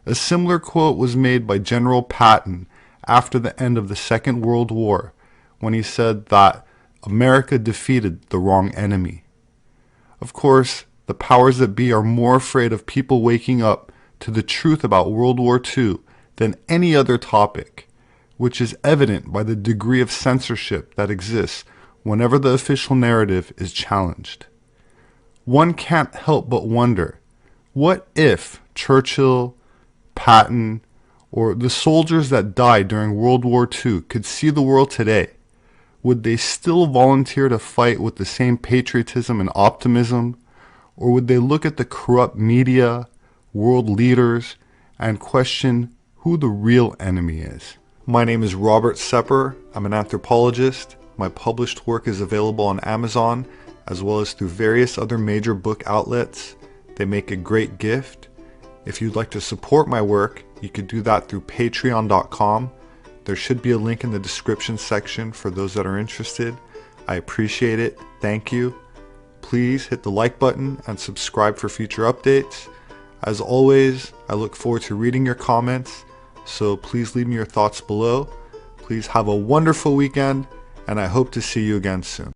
A similar quote was made by General Patton after the end of the Second World War, when he said that America defeated the wrong enemy. Of course, the powers that be are more afraid of people waking up to the truth about World War II than any other topic, which is evident by the degree of censorship that exists whenever the official narrative is challenged. One can't help but wonder, what if Churchill, Patton, or the soldiers that died during World War II could see the world today? Would they still volunteer to fight with the same patriotism and optimism? Or would they look at the corrupt media, world leaders, and question who the real enemy is? My name is Robert Sepper. I'm an anthropologist. My published work is available on Amazon, as well as through various other major book outlets. They make a great gift. If you'd like to support my work, you could do that through patreon.com. There should be a link in the description section for those that are interested. I appreciate it. Thank you. Please hit the like button and subscribe for future updates. As always, I look forward to reading your comments, so please leave me your thoughts below. Please have a wonderful weekend, and I hope to see you again soon.